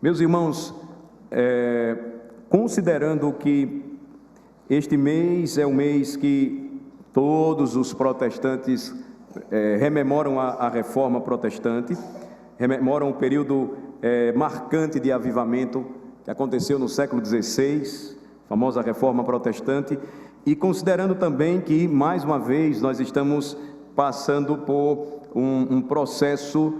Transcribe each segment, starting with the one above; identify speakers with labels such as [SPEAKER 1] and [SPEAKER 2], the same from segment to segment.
[SPEAKER 1] Meus irmãos, considerando que este mês é o mês que todos os protestantes rememoram a reforma protestante, rememoram o período marcante de avivamento que aconteceu no século XVI, a famosa reforma protestante, e considerando também que, mais uma vez, nós estamos passando por um processo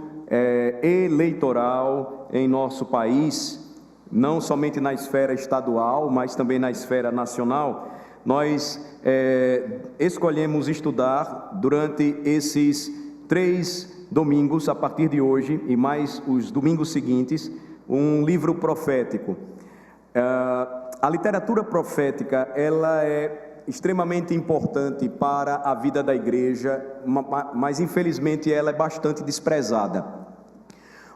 [SPEAKER 1] eleitoral em nosso país, não somente na esfera estadual, mas também na esfera nacional, nós escolhemos estudar durante esses 3 domingos, a partir de hoje, e mais os domingos seguintes, um livro profético. A literatura profética, ela é extremamente importante para a vida da igreja, mas infelizmente ela é bastante desprezada.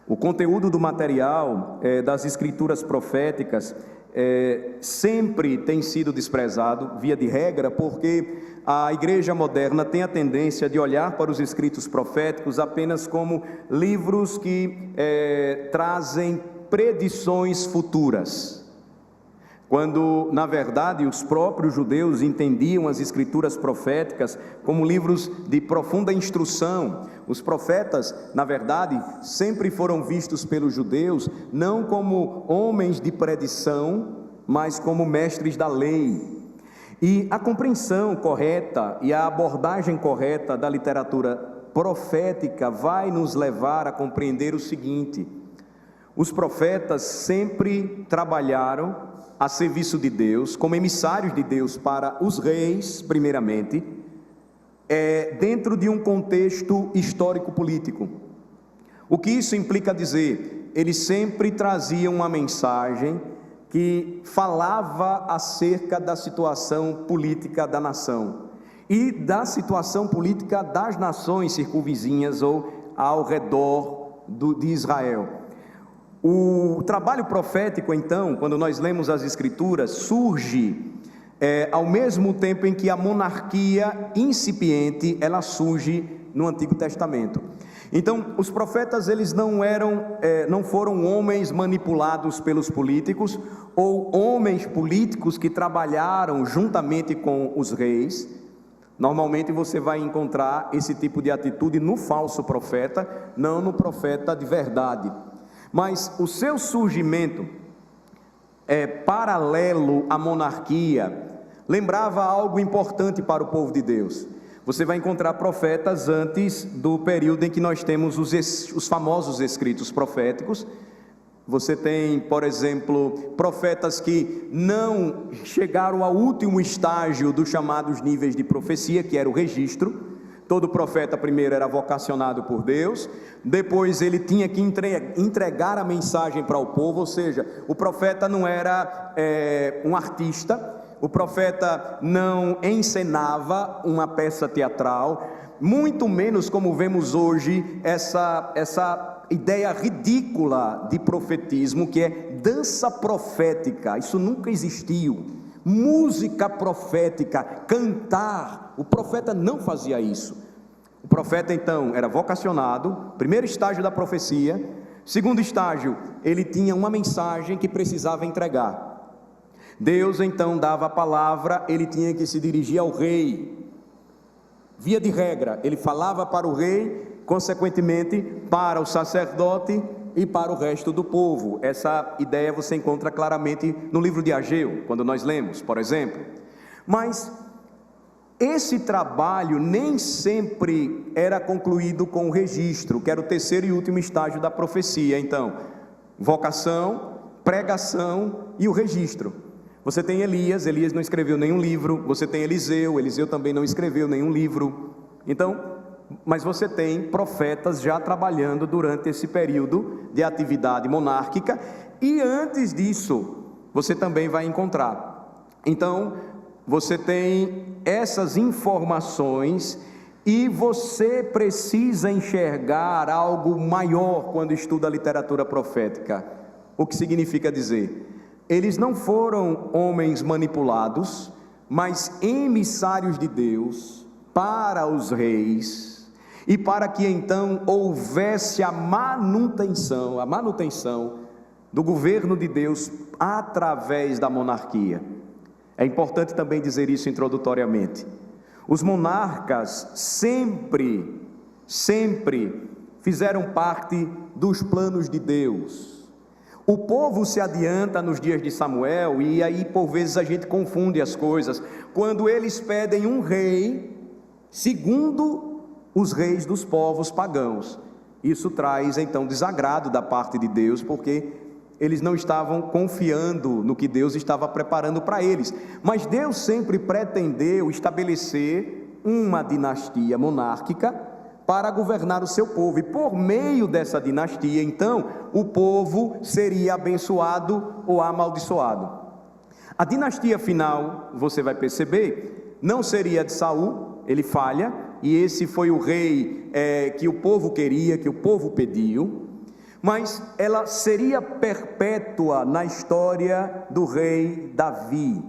[SPEAKER 1] O conteúdo do material das escrituras proféticas sempre tem sido desprezado, via de regra, porque a igreja moderna tem a tendência de olhar para os escritos proféticos apenas como livros que trazem predições futuras, quando, na verdade, os próprios judeus entendiam as escrituras proféticas como livros de profunda instrução. Os profetas, na verdade, sempre foram vistos pelos judeus não como homens de predição, mas como mestres da lei. E a compreensão correta e a abordagem correta da literatura profética vai nos levar a compreender o seguinte: os profetas sempre trabalharam a serviço de Deus, como emissários de Deus para os reis, primeiramente, dentro de um contexto histórico-político. O que isso implica dizer? Eles sempre traziam uma mensagem que falava acerca da situação política da nação e da situação política das nações circunvizinhas ou ao redor de Israel. O trabalho profético, então, quando nós lemos as escrituras, surge ao mesmo tempo em que a monarquia incipiente, ela surge no Antigo Testamento. Então, os profetas, eles não foram homens manipulados pelos políticos, ou homens políticos que trabalharam juntamente com os reis. Normalmente você vai encontrar esse tipo de atitude no falso profeta, não no profeta de verdade. Mas o seu surgimento paralelo à monarquia lembrava algo importante para o povo de Deus. Você vai encontrar profetas antes do período em que nós temos os famosos escritos proféticos. Você tem, por exemplo, profetas que não chegaram ao último estágio dos chamados níveis de profecia, que era o registro. Todo profeta primeiro era vocacionado por Deus, depois ele tinha que entregar a mensagem para o povo, ou seja, o profeta não era um artista, o profeta não encenava uma peça teatral, muito menos como vemos hoje essa ideia ridícula de profetismo, que é dança profética. Isso nunca existiu. Música profética, cantar, o profeta não fazia isso. O profeta então era vocacionado, primeiro estágio da profecia. Segundo estágio, ele tinha uma mensagem que precisava entregar. Deus então dava a palavra, ele tinha que se dirigir ao rei. Via de regra, ele falava para o rei, consequentemente para o sacerdote e para o resto do povo. Essa ideia você encontra claramente no livro de Ageu, quando nós lemos, por exemplo. Mas esse trabalho nem sempre era concluído com o registro, que era o terceiro e último estágio da profecia. Então, vocação, pregação e o registro. Você tem Elias não escreveu nenhum livro. Você tem Eliseu também não escreveu nenhum livro. Então, mas você tem profetas já trabalhando durante esse período de atividade monárquica, e antes disso, você também vai encontrar. Então, você tem essas informações, e você precisa enxergar algo maior quando estuda a literatura profética. O que significa dizer? Eles não foram homens manipulados, mas emissários de Deus para os reis, e para que então houvesse a manutenção do governo de Deus através da monarquia. É importante também dizer isso introdutoriamente. Os monarcas sempre fizeram parte dos planos de Deus. O povo se adianta nos dias de Samuel, e aí por vezes a gente confunde as coisas, quando eles pedem um rei segundo os reis dos povos pagãos. Isso traz então desagrado da parte de Deus, porque eles não estavam confiando no que Deus estava preparando para eles. Mas Deus sempre pretendeu estabelecer uma dinastia monárquica para governar o seu povo, e por meio dessa dinastia, então, o povo seria abençoado ou amaldiçoado. A dinastia final, você vai perceber, não seria de Saul, ele falha, e esse foi o rei que o povo queria, que o povo pediu, mas ela seria perpétua na história do rei Davi.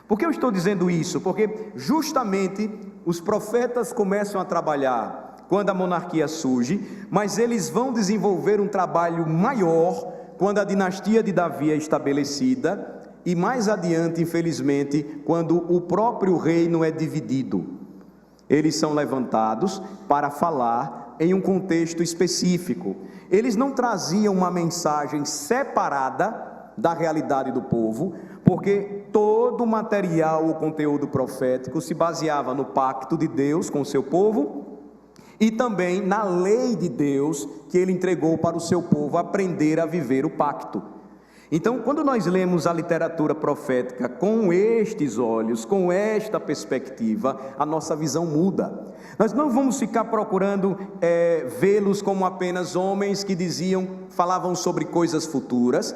[SPEAKER 1] Por que eu estou dizendo isso? Porque justamente os profetas começam a trabalhar quando a monarquia surge, mas eles vão desenvolver um trabalho maior quando a dinastia de Davi é estabelecida, e mais adiante, infelizmente, quando o próprio reino é dividido. Eles são levantados para falar em um contexto específico. Eles não traziam uma mensagem separada da realidade do povo, porque todo o material, o conteúdo profético se baseava no pacto de Deus com o seu povo e também na lei de Deus que ele entregou para o seu povo aprender a viver o pacto. Então, quando nós lemos a literatura profética com estes olhos, com esta perspectiva, a nossa visão muda. Nós não vamos ficar procurando vê-los como apenas homens que falavam sobre coisas futuras,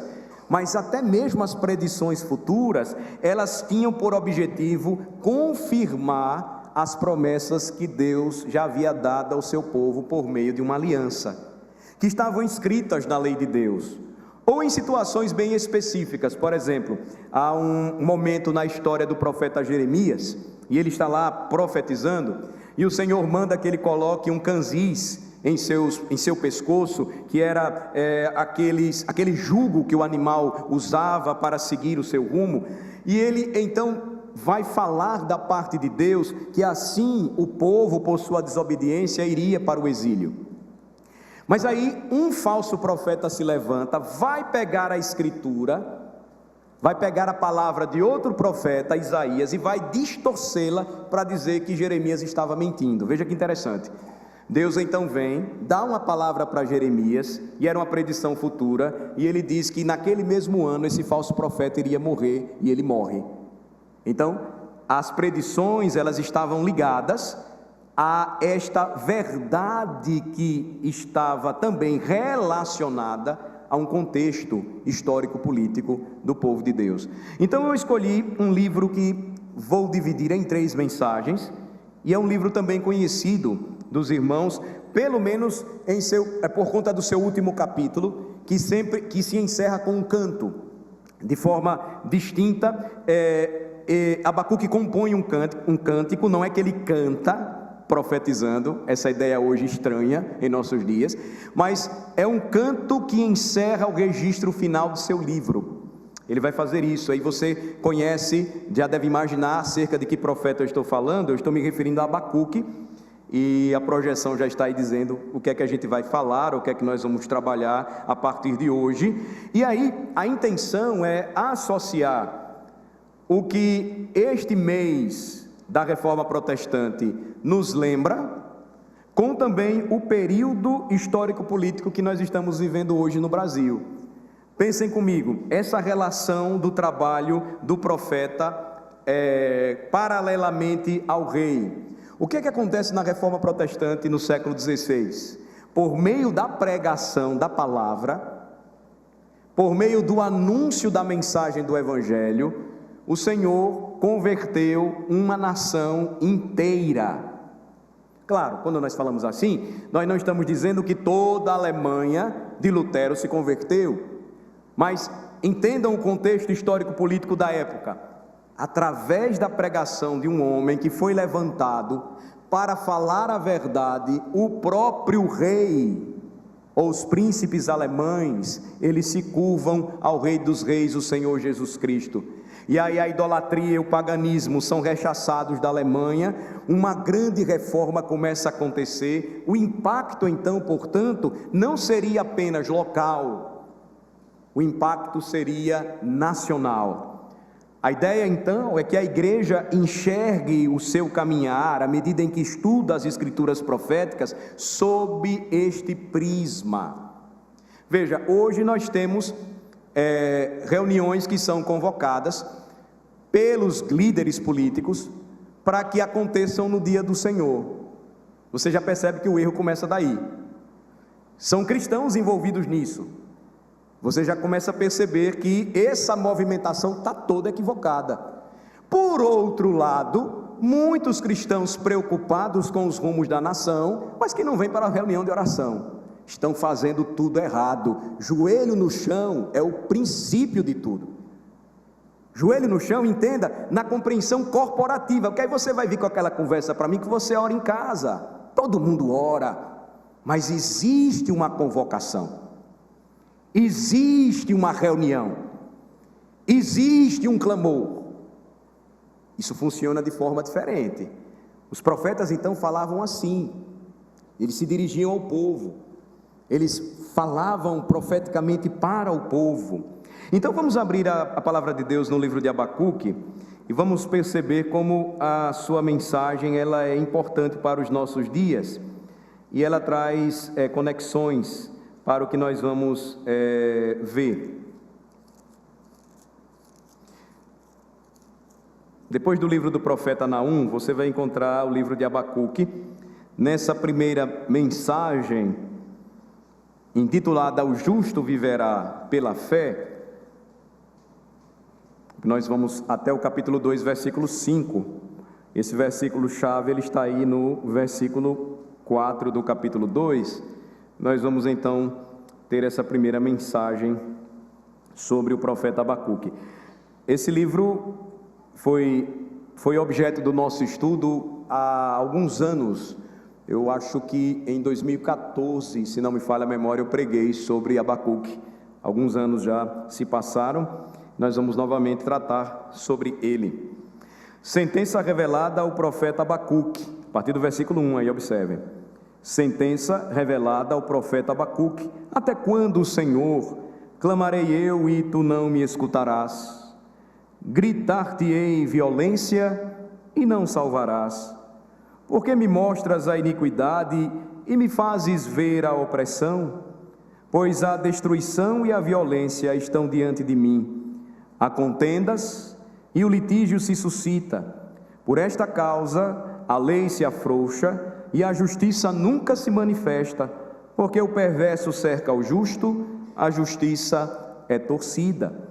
[SPEAKER 1] mas até mesmo as predições futuras, elas tinham por objetivo confirmar as promessas que Deus já havia dado ao seu povo por meio de uma aliança, que estavam escritas na lei de Deus, ou em situações bem específicas. Por exemplo, há um momento na história do profeta Jeremias, e ele está lá profetizando, e o Senhor manda que ele coloque um canzis em seu pescoço, que era aquele jugo que o animal usava para seguir o seu rumo, e ele então vai falar da parte de Deus, que assim o povo, por sua desobediência, iria para o exílio. Mas aí um falso profeta se levanta, vai pegar a escritura, vai pegar a palavra de outro profeta, Isaías, e vai distorcê-la para dizer que Jeremias estava mentindo. Veja que interessante. Deus então vem, dá uma palavra para Jeremias, e era uma predição futura, e ele diz que naquele mesmo ano esse falso profeta iria morrer, e ele morre. Então, as predições, elas estavam ligadas a esta verdade que estava também relacionada a um contexto histórico-político do povo de Deus. Então eu escolhi um livro que vou dividir em 3 mensagens, e é um livro também conhecido dos irmãos, pelo menos por conta do seu último capítulo, que se encerra com um canto, de forma distinta. Abacuque compõe um cântico, não é que ele canta profetizando, essa ideia hoje estranha em nossos dias, mas é um canto que encerra o registro final do seu livro. Ele vai fazer isso, aí você conhece, já deve imaginar acerca de que profeta eu estou falando. Eu estou me referindo a Abacuque, e a projeção já está aí dizendo o que é que a gente vai falar, o que é que nós vamos trabalhar a partir de hoje. E aí a intenção é associar o que este mês da Reforma Protestante nos lembra, com também o período histórico-político que nós estamos vivendo hoje no Brasil. Pensem comigo, essa relação do trabalho do profeta paralelamente ao rei. O que é que acontece na Reforma Protestante no século XVI? Por meio da pregação da palavra, por meio do anúncio da mensagem do Evangelho, o Senhor converteu uma nação inteira. Claro, quando nós falamos assim, nós não estamos dizendo que toda a Alemanha de Lutero se converteu, mas entendam o contexto histórico-político da época. Através da pregação de um homem que foi levantado para falar a verdade, o próprio rei ou os príncipes alemães, eles se curvam ao Rei dos Reis, o Senhor Jesus Cristo. E aí a idolatria e o paganismo são rechaçados da Alemanha, uma grande reforma começa a acontecer. O impacto então, portanto, não seria apenas local, o impacto seria nacional. A ideia então é que a igreja enxergue o seu caminhar, à medida em que estuda as escrituras proféticas, sob este prisma. Veja, hoje nós temos reuniões que são convocadas pelos líderes políticos para que aconteçam no dia do Senhor. Você já percebe que o erro começa daí. São cristãos envolvidos nisso. Você já começa a perceber que essa movimentação está toda equivocada. Por outro lado, muitos cristãos preocupados com os rumos da nação, mas que não vêm para a reunião de oração, estão fazendo tudo errado. Joelho no chão é o princípio de tudo. Joelho no chão, entenda, na compreensão corporativa, porque aí você vai vir com aquela conversa para mim que você ora em casa. Todo mundo ora, mas existe uma convocação, existe uma reunião, existe um clamor. Isso funciona de forma diferente. Os profetas então falavam assim, eles se dirigiam ao povo, eles falavam profeticamente para o povo. Então vamos abrir a palavra de Deus no livro de Abacuque e vamos perceber como a sua mensagem ela é importante para os nossos dias e ela traz conexões para o que nós vamos ver. Depois do livro do profeta Naum, você vai encontrar o livro de Abacuque. Nessa primeira mensagem, intitulada "O justo viverá pela fé", nós vamos até o capítulo 2, versículo 5. Esse versículo-chave, ele está aí no versículo 4 do capítulo 2. Nós vamos então ter essa primeira mensagem sobre o profeta Abacuque. Esse livro foi objeto do nosso estudo há alguns anos. Eu acho que em 2014, se não me falha a memória, eu preguei sobre Abacuque. Alguns anos já se passaram. Nós vamos novamente tratar sobre ele. Sentença revelada ao profeta Abacuque, a partir do versículo 1, aí observem. Sentença revelada ao profeta Abacuque: até quando, Senhor, clamarei eu e tu não me escutarás? Gritar-te-ei violência e não salvarás. Porque me mostras a iniquidade e me fazes ver a opressão? Pois a destruição e a violência estão diante de mim. Há contendas e o litígio se suscita. Por esta causa a lei se afrouxa e a justiça nunca se manifesta, porque o perverso cerca o justo, a justiça é torcida.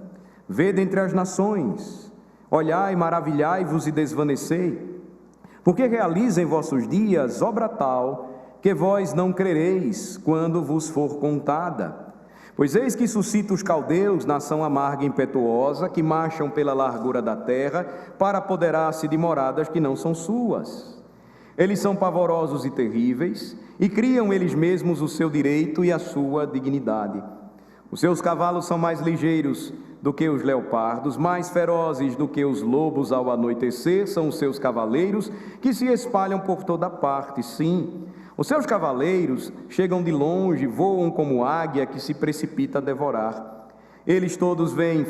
[SPEAKER 1] Vede entre as nações, olhai, maravilhai-vos e desvanecei, porque realiza em vossos dias obra tal, que vós não crereis quando vos for contada. Pois eis que suscita os caldeus, nação amarga e impetuosa, que marcham pela largura da terra, para apoderar-se de moradas que não são suas. Eles são pavorosos e terríveis, e criam eles mesmos o seu direito e a sua dignidade. Os seus cavalos são mais ligeiros do que os leopardos, mais ferozes do que os lobos ao anoitecer, são os seus cavaleiros, que se espalham por toda parte, sim. Os seus cavaleiros chegam de longe, voam como águia que se precipita a devorar. Eles todos vêm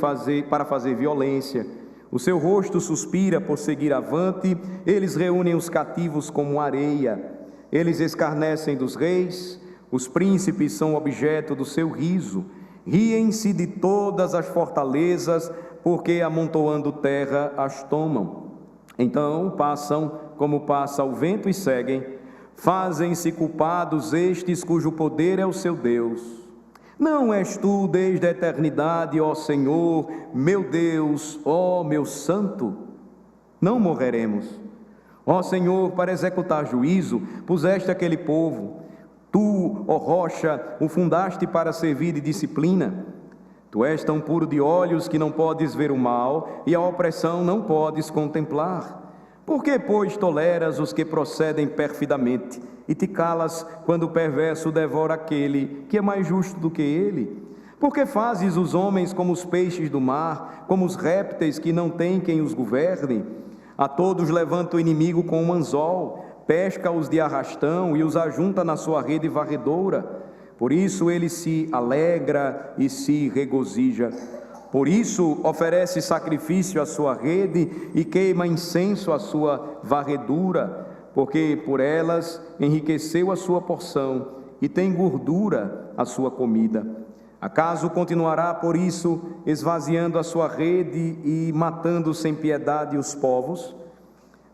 [SPEAKER 1] para fazer violência. O seu rosto suspira por seguir avante. Eles reúnem os cativos como areia. Eles escarnecem dos reis. Os príncipes são objeto do seu riso. Riem-se de todas as fortalezas, porque amontoando terra as tomam. Então passam como passa o vento e seguem. Fazem-se culpados estes cujo poder é o seu Deus. Não és tu desde a eternidade, ó Senhor, meu Deus, ó meu santo? Não morreremos. Ó Senhor, para executar juízo, puseste aquele povo. Tu, ó rocha, o fundaste para servir de disciplina. Tu és tão puro de olhos que não podes ver o mal, e a opressão não podes contemplar. Por que, pois, toleras os que procedem perfidamente e te calas quando o perverso devora aquele que é mais justo do que ele? Por que fazes os homens como os peixes do mar, como os répteis que não têm quem os governe? A todos levanta o inimigo com um anzol, pesca-os de arrastão e os ajunta na sua rede varredora. Por isso ele se alegra e se regozija. Por isso oferece sacrifício à sua rede e queima incenso à sua varredura, porque por elas enriqueceu a sua porção e tem gordura a sua comida. Acaso continuará por isso esvaziando a sua rede e matando sem piedade os povos?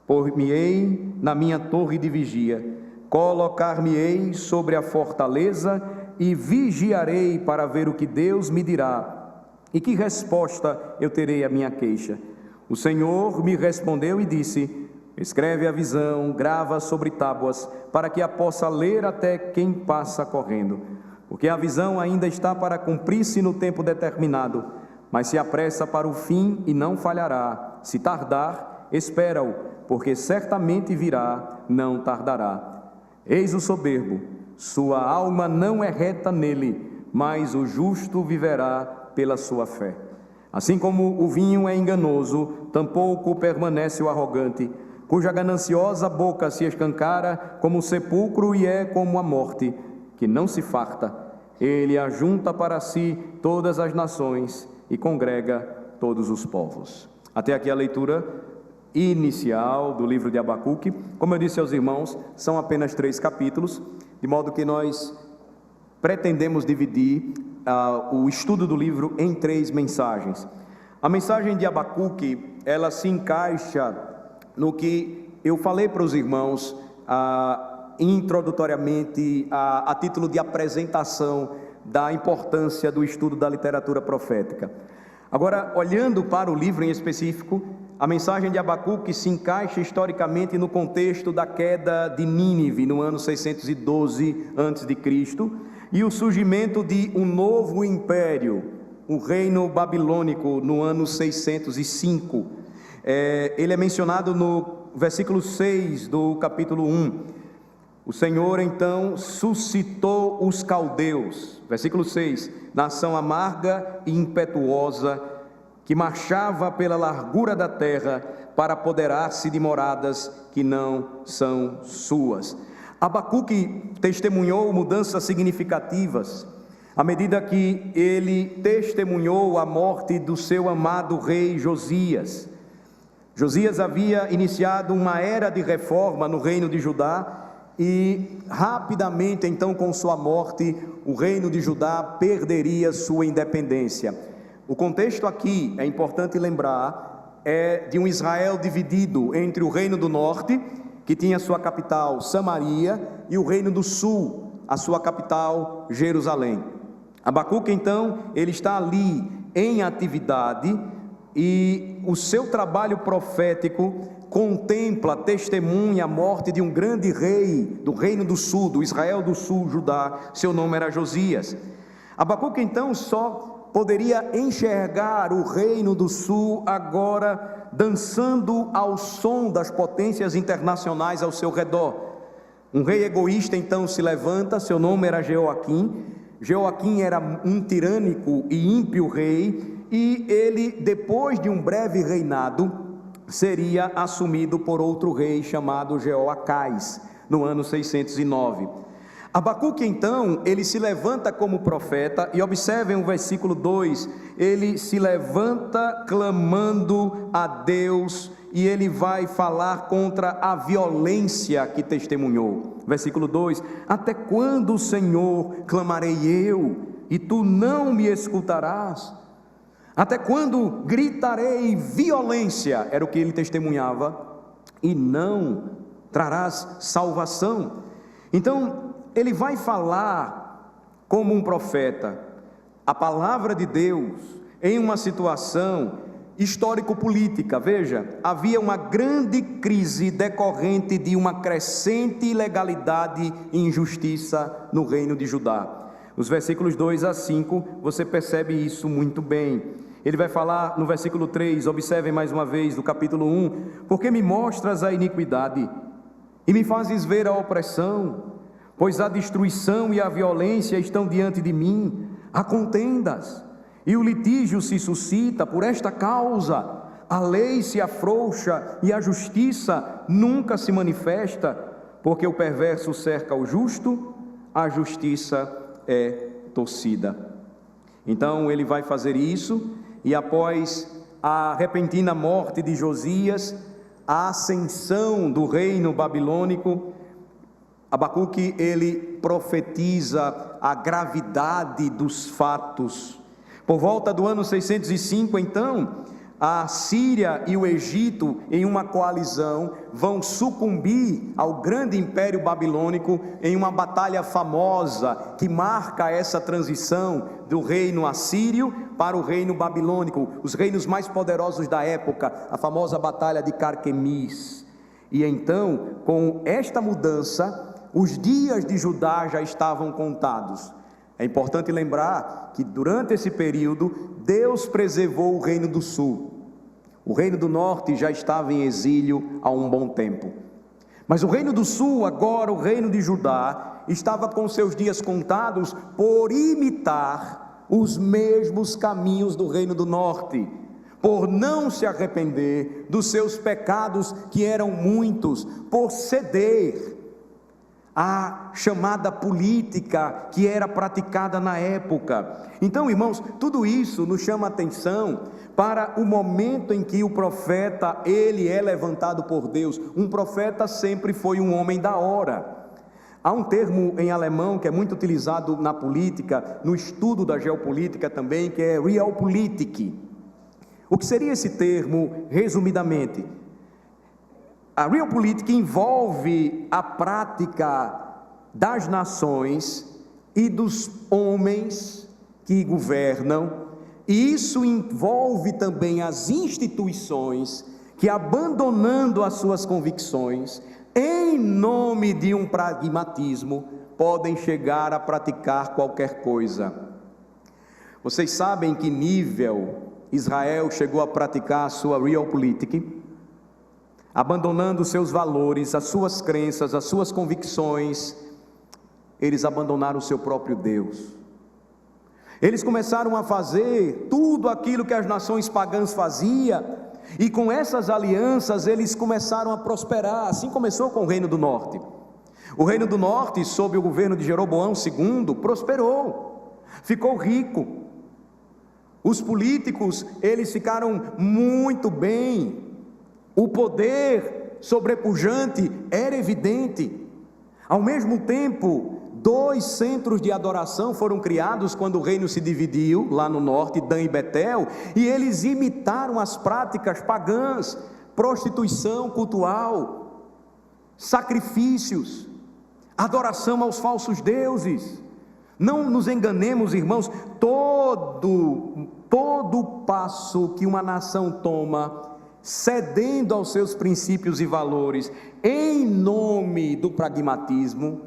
[SPEAKER 1] Por-me-ei na minha torre de vigia, colocar-me-ei sobre a fortaleza e vigiarei para ver o que Deus me dirá e que resposta eu terei à minha queixa. O Senhor me respondeu e disse: escreve a visão, grava sobre tábuas, para que a possa ler até quem passa correndo. Porque a visão ainda está para cumprir-se no tempo determinado, mas se apressa para o fim e não falhará. Se tardar, espera-o, porque certamente virá, não tardará. Eis o soberbo, sua alma não é reta nele, mas o justo viverá pela sua fé. Assim como o vinho é enganoso, tampouco permanece o arrogante, cuja gananciosa boca se escancara como o sepulcro e é como a morte, que não se farta. Ele ajunta para si todas as nações e congrega todos os povos. Até aqui a leitura inicial do livro de Abacuque. Como eu disse aos irmãos, são apenas 3 capítulos, de modo que nós pretendemos dividir o estudo do livro em 3 mensagens. A mensagem de Abacuque, ela se encaixa no que eu falei para os irmãos introdutoriamente, a título de apresentação da importância do estudo da literatura profética. Agora, olhando para o livro em específico, a mensagem de Abacuque se encaixa historicamente no contexto da queda de Nínive, no ano 612 a.C., e o surgimento de um novo império, o reino babilônico, no ano 605. Ele é mencionado no versículo 6 do capítulo 1. O Senhor então suscitou os caldeus, versículo 6, nação amarga e impetuosa, que marchava pela largura da terra para apoderar-se de moradas que não são suas. Abacuque testemunhou mudanças significativas, à medida que ele testemunhou a morte do seu amado rei Josias. Josias havia iniciado uma era de reforma no reino de Judá, e rapidamente, então, com sua morte, o reino de Judá perderia sua independência. O contexto aqui, é importante lembrar, é de um Israel dividido entre o reino do norte, que tinha sua capital Samaria, e o reino do sul, a sua capital Jerusalém. Abacuque, então, ele está ali em atividade, e o seu trabalho profético contempla, testemunha a morte de um grande rei do reino do sul, do Israel do sul, Judá. Seu nome era Josias. Abacuque então só poderia enxergar o reino do sul agora dançando ao som das potências internacionais ao seu redor. Um rei egoísta então se levanta, seu nome era Jeoaquim. Jeoaquim era um tirânico e ímpio rei, e ele, depois de um breve reinado, seria assumido por outro rei chamado Jeoacás, no ano 609. Abacuque então, ele se levanta como profeta, e observem o versículo 2, ele se levanta clamando a Deus, e ele vai falar contra a violência que testemunhou. Versículo 2, até quando, Senhor, clamarei eu, e tu não me escutarás? Até quando gritarei violência, era o que ele testemunhava, e não trarás salvação? Então, ele vai falar como um profeta, a palavra de Deus, em uma situação histórico-política. Veja, havia uma grande crise decorrente de uma crescente ilegalidade e injustiça no reino de Judá. Os versículos 2 a 5, você percebe isso muito bem. Ele vai falar no versículo 3, observem mais uma vez, do capítulo 1: porque me mostras a iniquidade e me fazes ver a opressão, pois a destruição e a violência estão diante de mim, há contendas, e o litígio se suscita por esta causa, a lei se afrouxa e a justiça nunca se manifesta, porque o perverso cerca o justo, a justiça é torcida. Então ele vai fazer isso, e após a repentina morte de Josias, a ascensão do reino babilônico, Abacuque ele profetiza a gravidade dos fatos. Por volta do ano 605, então, a Síria e o Egito, em uma coalizão, vão sucumbir ao grande império babilônico em uma batalha famosa que marca essa transição do reino assírio para o reino babilônico, os reinos mais poderosos da época, a famosa batalha de Carquemis. E então, com esta mudança, os dias de Judá já estavam contados. É importante lembrar que durante esse período, Deus preservou o reino do sul. O reino do norte já estava em exílio há um bom tempo. Mas o reino do sul, agora o reino de Judá, estava com seus dias contados por imitar os mesmos caminhos do reino do norte, por não se arrepender dos seus pecados, que eram muitos, por ceder a chamada política que era praticada na época. Então, irmãos, tudo isso nos chama a atenção para o momento em que o profeta, ele é levantado por Deus. Um profeta sempre foi um homem da hora. Há um termo em alemão que é muito utilizado na política, no estudo da geopolítica também, que é Realpolitik. O que seria esse termo, resumidamente? A Realpolitik envolve a prática das nações e dos homens que governam, e isso envolve também as instituições que, abandonando as suas convicções, em nome de um pragmatismo, podem chegar a praticar qualquer coisa. Vocês sabem em que nível Israel chegou a praticar a sua Realpolitik? Abandonando seus valores, as suas crenças, as suas convicções, eles abandonaram o seu próprio Deus. Eles começaram a fazer tudo aquilo que as nações pagãs faziam, e com essas alianças eles começaram a prosperar. Assim começou com o reino do norte. O reino do norte, sob o governo de Jeroboão II, prosperou, ficou rico. Os políticos, eles ficaram muito bem. O poder sobrepujante era evidente. Ao mesmo tempo, 2 centros de adoração foram criados quando o reino se dividiu, lá no norte, Dan e Betel, e eles imitaram as práticas pagãs, prostituição cultural, sacrifícios, adoração aos falsos deuses. Não nos enganemos, irmãos, todo passo que uma nação toma, cedendo aos seus princípios e valores, em nome do pragmatismo,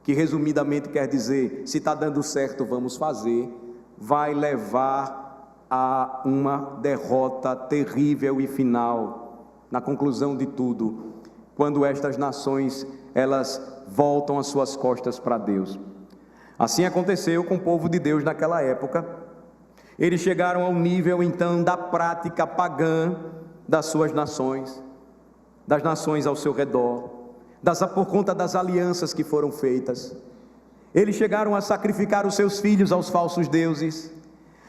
[SPEAKER 1] que resumidamente quer dizer, se está dando certo, vamos fazer, vai levar a uma derrota terrível e final, na conclusão de tudo, quando estas nações, elas voltam as suas costas para Deus. Assim aconteceu com o povo de Deus naquela época. Eles chegaram ao nível então da prática pagã das suas nações, das nações ao seu redor, por conta das alianças que foram feitas. Eles chegaram a sacrificar os seus filhos aos falsos deuses.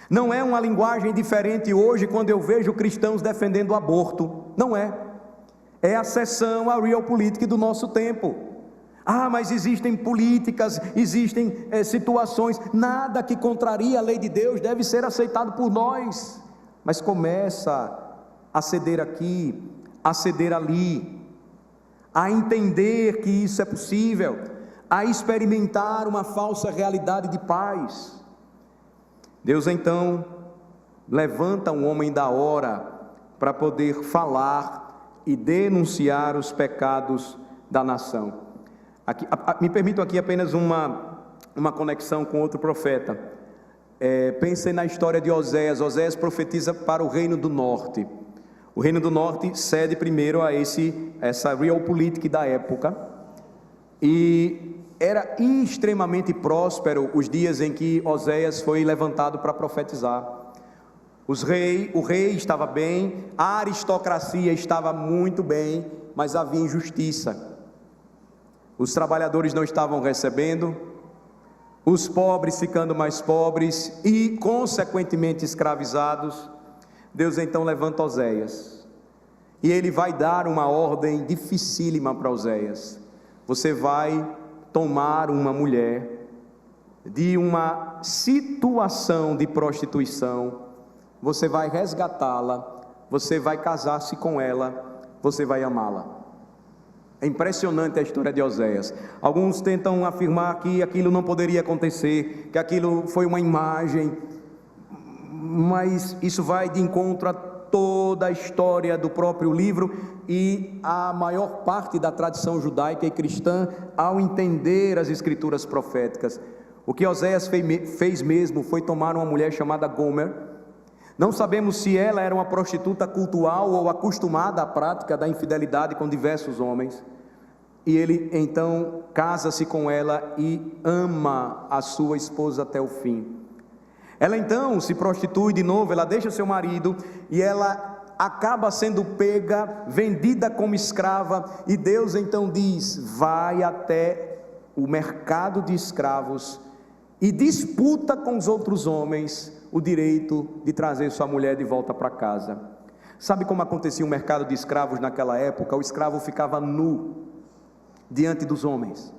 [SPEAKER 1] Não é uma linguagem diferente hoje quando eu vejo cristãos defendendo o aborto, não é. É a seção, a Realpolitik do nosso tempo. Mas existem políticas, existem situações, nada que contraria a lei de Deus deve ser aceitado por nós, mas começa a ceder aqui, a ceder ali, a entender que isso é possível, a experimentar uma falsa realidade de paz. Deus então levanta um homem da hora para poder falar e denunciar os pecados da nação. Me permito aqui apenas uma conexão com outro profeta. Pensem na história de Oséias. Oséias profetiza para o reino do norte. O reino do norte cede primeiro a essa realpolitik da época, e era extremamente próspero os dias em que Oséias foi levantado para profetizar. O rei estava bem, a aristocracia estava muito bem, mas havia injustiça. Os trabalhadores não estavam recebendo, os pobres ficando mais pobres e consequentemente escravizados. Deus então levanta Oséias, e ele vai dar uma ordem dificílima para Oséias: você vai tomar uma mulher de uma situação de prostituição, você vai resgatá-la, você vai casar-se com ela, você vai amá-la. É impressionante a história de Oséias. Alguns tentam afirmar que aquilo não poderia acontecer, que aquilo foi uma imagem, mas isso vai de encontro a toda a história do próprio livro e a maior parte da tradição judaica e cristã ao entender as escrituras proféticas. O que Oséias fez mesmo foi tomar uma mulher chamada Gomer. Não sabemos se ela era uma prostituta cultual ou acostumada à prática da infidelidade com diversos homens, e ele então casa-se com ela e ama a sua esposa até o fim. Ela então se prostitui de novo, ela deixa seu marido e ela acaba sendo pega, vendida como escrava, e Deus então diz: vai até o mercado de escravos e disputa com os outros homens o direito de trazer sua mulher de volta para casa. Sabe como acontecia o mercado de escravos naquela época? O escravo ficava nu diante dos homens,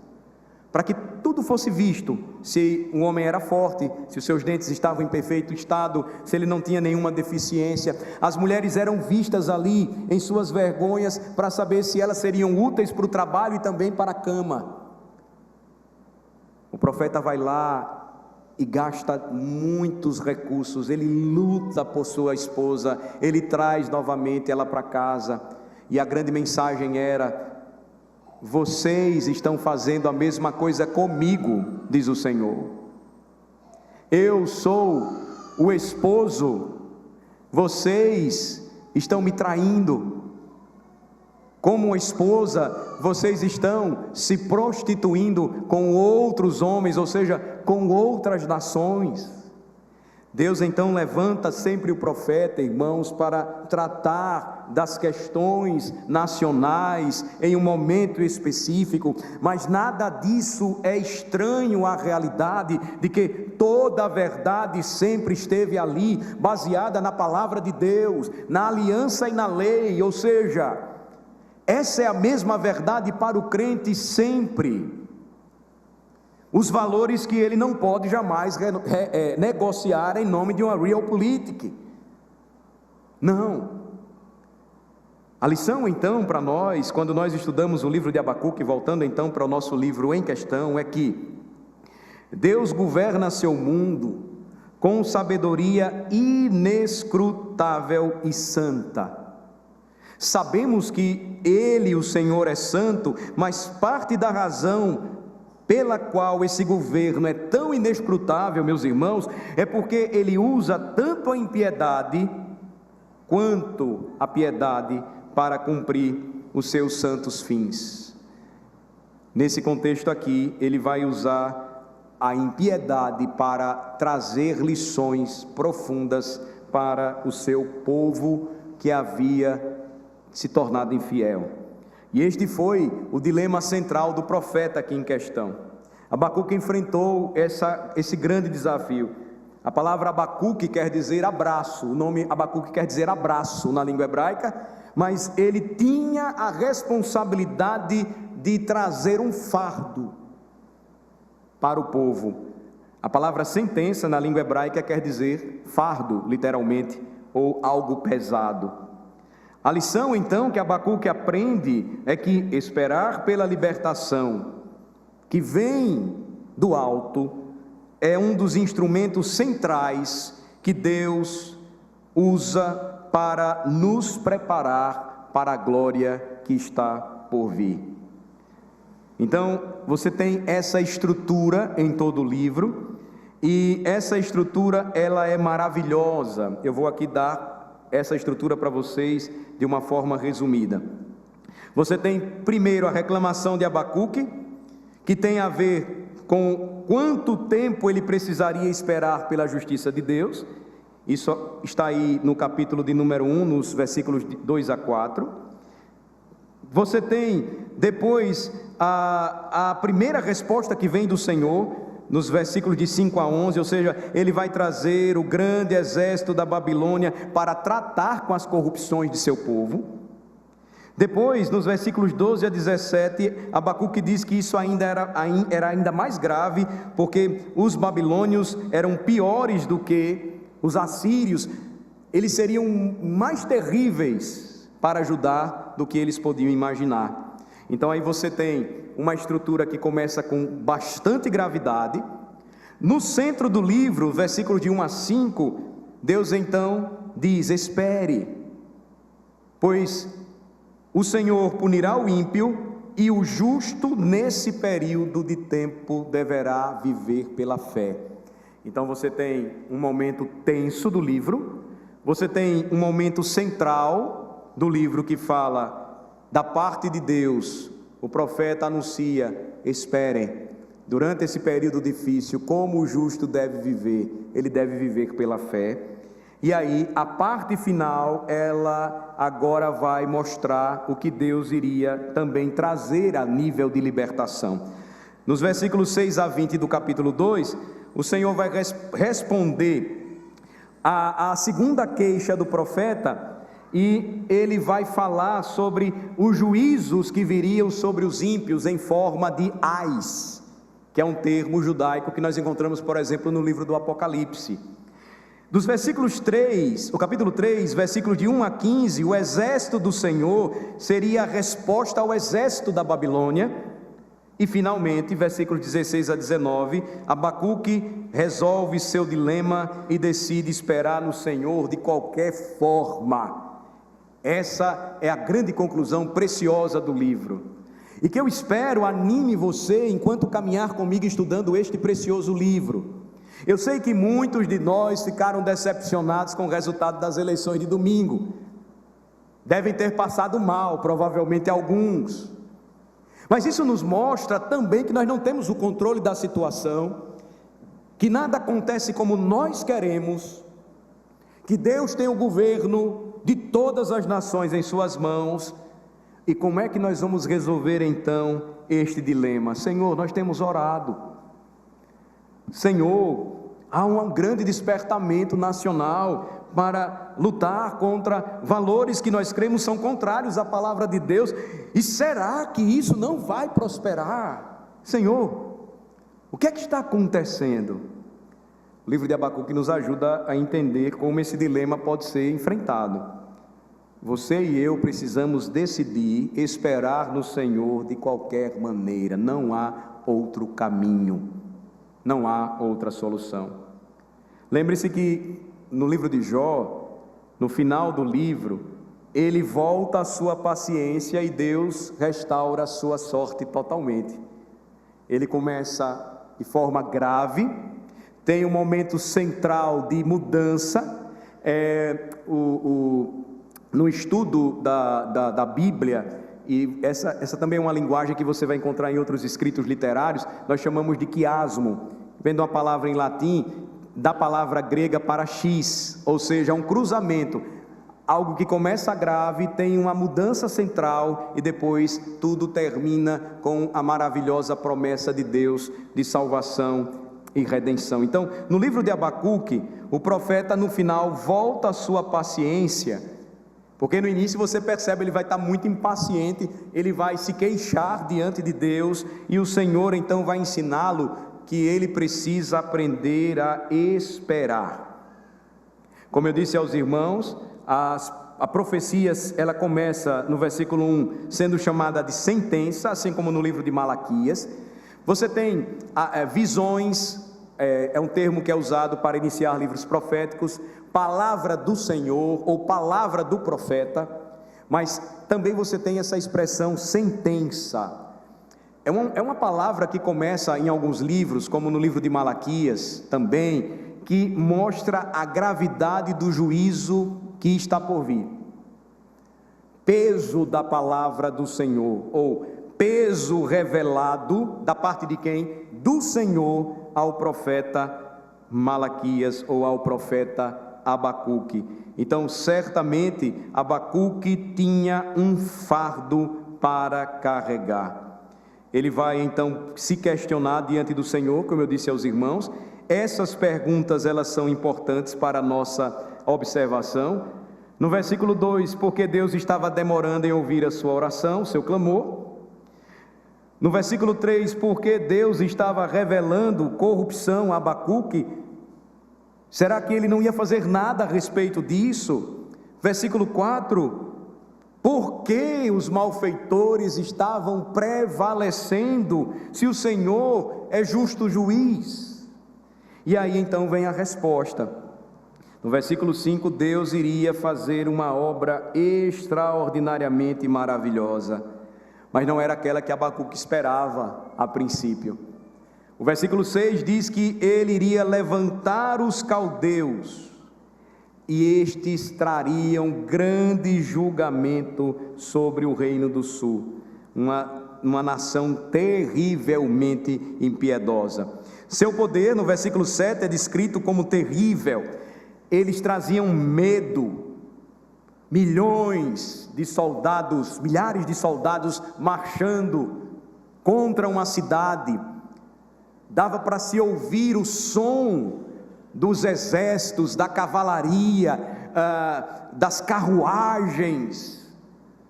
[SPEAKER 1] para que tudo fosse visto: se um homem era forte, se os seus dentes estavam em perfeito estado, se ele não tinha nenhuma deficiência. As mulheres eram vistas ali em suas vergonhas para saber se elas seriam úteis para o trabalho e também para a cama. O profeta vai lá e gasta muitos recursos, ele luta por sua esposa, ele traz novamente ela para casa, e a grande mensagem era: vocês estão fazendo a mesma coisa comigo, diz o Senhor. Eu sou o esposo, vocês estão me traindo. Como esposa, vocês estão se prostituindo com outros homens, ou seja, com outras nações. Deus então levanta sempre o profeta, irmãos, para tratar das questões nacionais em um momento específico, mas nada disso é estranho à realidade de que toda a verdade sempre esteve ali, baseada na palavra de Deus, na aliança e na lei, ou seja, essa é a mesma verdade para o crente sempre. Os valores que ele não pode jamais negociar em nome de uma realpolitik. Não. A lição então para nós, quando nós estudamos o livro de Abacuque, voltando então para o nosso livro em questão, é que Deus governa seu mundo com sabedoria inescrutável e santa. Sabemos que Ele, o Senhor, é santo, mas parte da razão pela qual esse governo é tão inescrutável, meus irmãos, é porque Ele usa tanto a impiedade quanto a piedade para cumprir os seus santos fins. Nesse contexto aqui, Ele vai usar a impiedade para trazer lições profundas para o seu povo que havia se tornado infiel. E este foi o dilema central do profeta aqui em questão. Abacuque enfrentou esse grande desafio. A palavra Abacuque quer dizer abraço, o nome Abacuque quer dizer abraço na língua hebraica, mas ele tinha a responsabilidade de trazer um fardo para o povo. A palavra sentença na língua hebraica quer dizer fardo, literalmente, ou algo pesado. A lição então que Abacuque aprende é que esperar pela libertação que vem do alto é um dos instrumentos centrais que Deus usa para nos preparar para a glória que está por vir. Então, você tem essa estrutura em todo o livro, E essa estrutura, ela é maravilhosa. Eu vou aqui dar essa estrutura para vocês de uma forma resumida. Você tem primeiro a reclamação de Abacuque, que tem a ver com quanto tempo ele precisaria esperar pela justiça de Deus. Isso está aí no capítulo de número 1, nos versículos 2 a 4. Você tem depois a primeira resposta que vem do Senhor, nos versículos de 5 a 11, ou seja, ele vai trazer o grande exército da Babilônia para tratar com as corrupções de seu povo. Depois, nos versículos 12 a 17, Abacuque diz que isso era ainda mais grave, porque os babilônios eram piores do que os assírios, eles seriam mais terríveis para Judá do que eles podiam imaginar. Então aí você tem uma estrutura que começa com bastante gravidade. No centro do livro, versículos de 1 a 5, Deus então diz: espere, pois o Senhor punirá o ímpio, e o justo nesse período de tempo deverá viver pela fé. Então você tem um momento tenso do livro, você tem um momento central do livro que fala da parte de Deus. O profeta anuncia: esperem, durante esse período difícil, como o justo deve viver, ele deve viver pela fé. E aí, a parte final, ela agora vai mostrar o que Deus iria também trazer a nível de libertação. Nos versículos 6 a 20 do capítulo 2, o Senhor vai responder a segunda queixa do profeta, e ele vai falar sobre os juízos que viriam sobre os ímpios em forma de ais, que é um termo judaico que nós encontramos, por exemplo, no livro do Apocalipse. Dos versículos 3, o capítulo 3, versículos de 1 a 15, o exército do Senhor seria a resposta ao exército da Babilônia. E finalmente, versículos 16 a 19, Abacuque resolve seu dilema e decide esperar no Senhor de qualquer forma. Essa é a grande conclusão preciosa do livro, e que eu espero anime você enquanto caminhar comigo estudando este precioso livro. Eu sei que muitos de nós ficaram decepcionados com o resultado das eleições de domingo, devem ter passado mal, provavelmente alguns, mas isso nos mostra também que nós não temos o controle da situação, que nada acontece como nós queremos, que Deus tem o governo de todas as nações em suas mãos. E como é que nós vamos resolver então este dilema? Senhor, nós temos orado, Senhor, há um grande despertamento nacional para lutar contra valores que nós cremos são contrários à palavra de Deus, e será que isso não vai prosperar? Senhor, o que é que está acontecendo? O livro de Abacuque nos ajuda a entender como esse dilema pode ser enfrentado. Você e eu precisamos decidir esperar no Senhor de qualquer maneira, não há outro caminho, não há outra solução. Lembre-se que no livro de Jó, no final do livro, ele volta a sua paciência e Deus restaura a sua sorte totalmente. Ele começa de forma grave, tem um momento central de mudança. No estudo da Bíblia, e essa também é uma linguagem que você vai encontrar em outros escritos literários, nós chamamos de quiasmo, vem de uma palavra em latim, da palavra grega para x, ou seja, um cruzamento, algo que começa grave, tem uma mudança central e depois tudo termina com a maravilhosa promessa de Deus de salvação e redenção. Então, no livro de Abacuque, o profeta no final volta a sua paciência, porque no início você percebe, ele vai estar muito impaciente, ele vai se queixar diante de Deus, e o Senhor então vai ensiná-lo que ele precisa aprender a esperar. Como eu disse aos irmãos, a profecia, ela começa no versículo 1, sendo chamada de sentença, assim como no livro de Malaquias. Você tem visões, é um termo que é usado para iniciar livros proféticos, palavra do Senhor ou palavra do profeta, mas também você tem essa expressão sentença. É uma palavra que começa em alguns livros, como no livro de Malaquias também, que mostra a gravidade do juízo que está por vir. Peso da palavra do Senhor, ou peso revelado da parte de quem? Do Senhor ao profeta Malaquias ou ao profeta Abacuque. Então, certamente, Abacuque tinha um fardo para carregar. Ele vai então se questionar diante do Senhor, como eu disse aos irmãos. Essas perguntas, elas são importantes para a nossa observação. No versículo 2, porque Deus estava demorando em ouvir a sua oração, seu clamor. No versículo 3, porque Deus estava revelando corrupção a Abacuque. Será que ele não ia fazer nada a respeito disso? Versículo 4, por que os malfeitores estavam prevalecendo, se o Senhor é justo juiz? E aí então vem a resposta. No versículo 5, Deus iria fazer uma obra extraordinariamente maravilhosa, mas não era aquela que Abacuque esperava a princípio. O versículo 6 diz que ele iria levantar os caldeus, e estes trariam grande julgamento sobre o reino do sul, uma nação terrivelmente impiedosa. Seu poder, no versículo 7, é descrito como terrível. Eles traziam medo, milhares de soldados marchando contra uma cidade. Dava para se ouvir o som dos exércitos, da cavalaria, das carruagens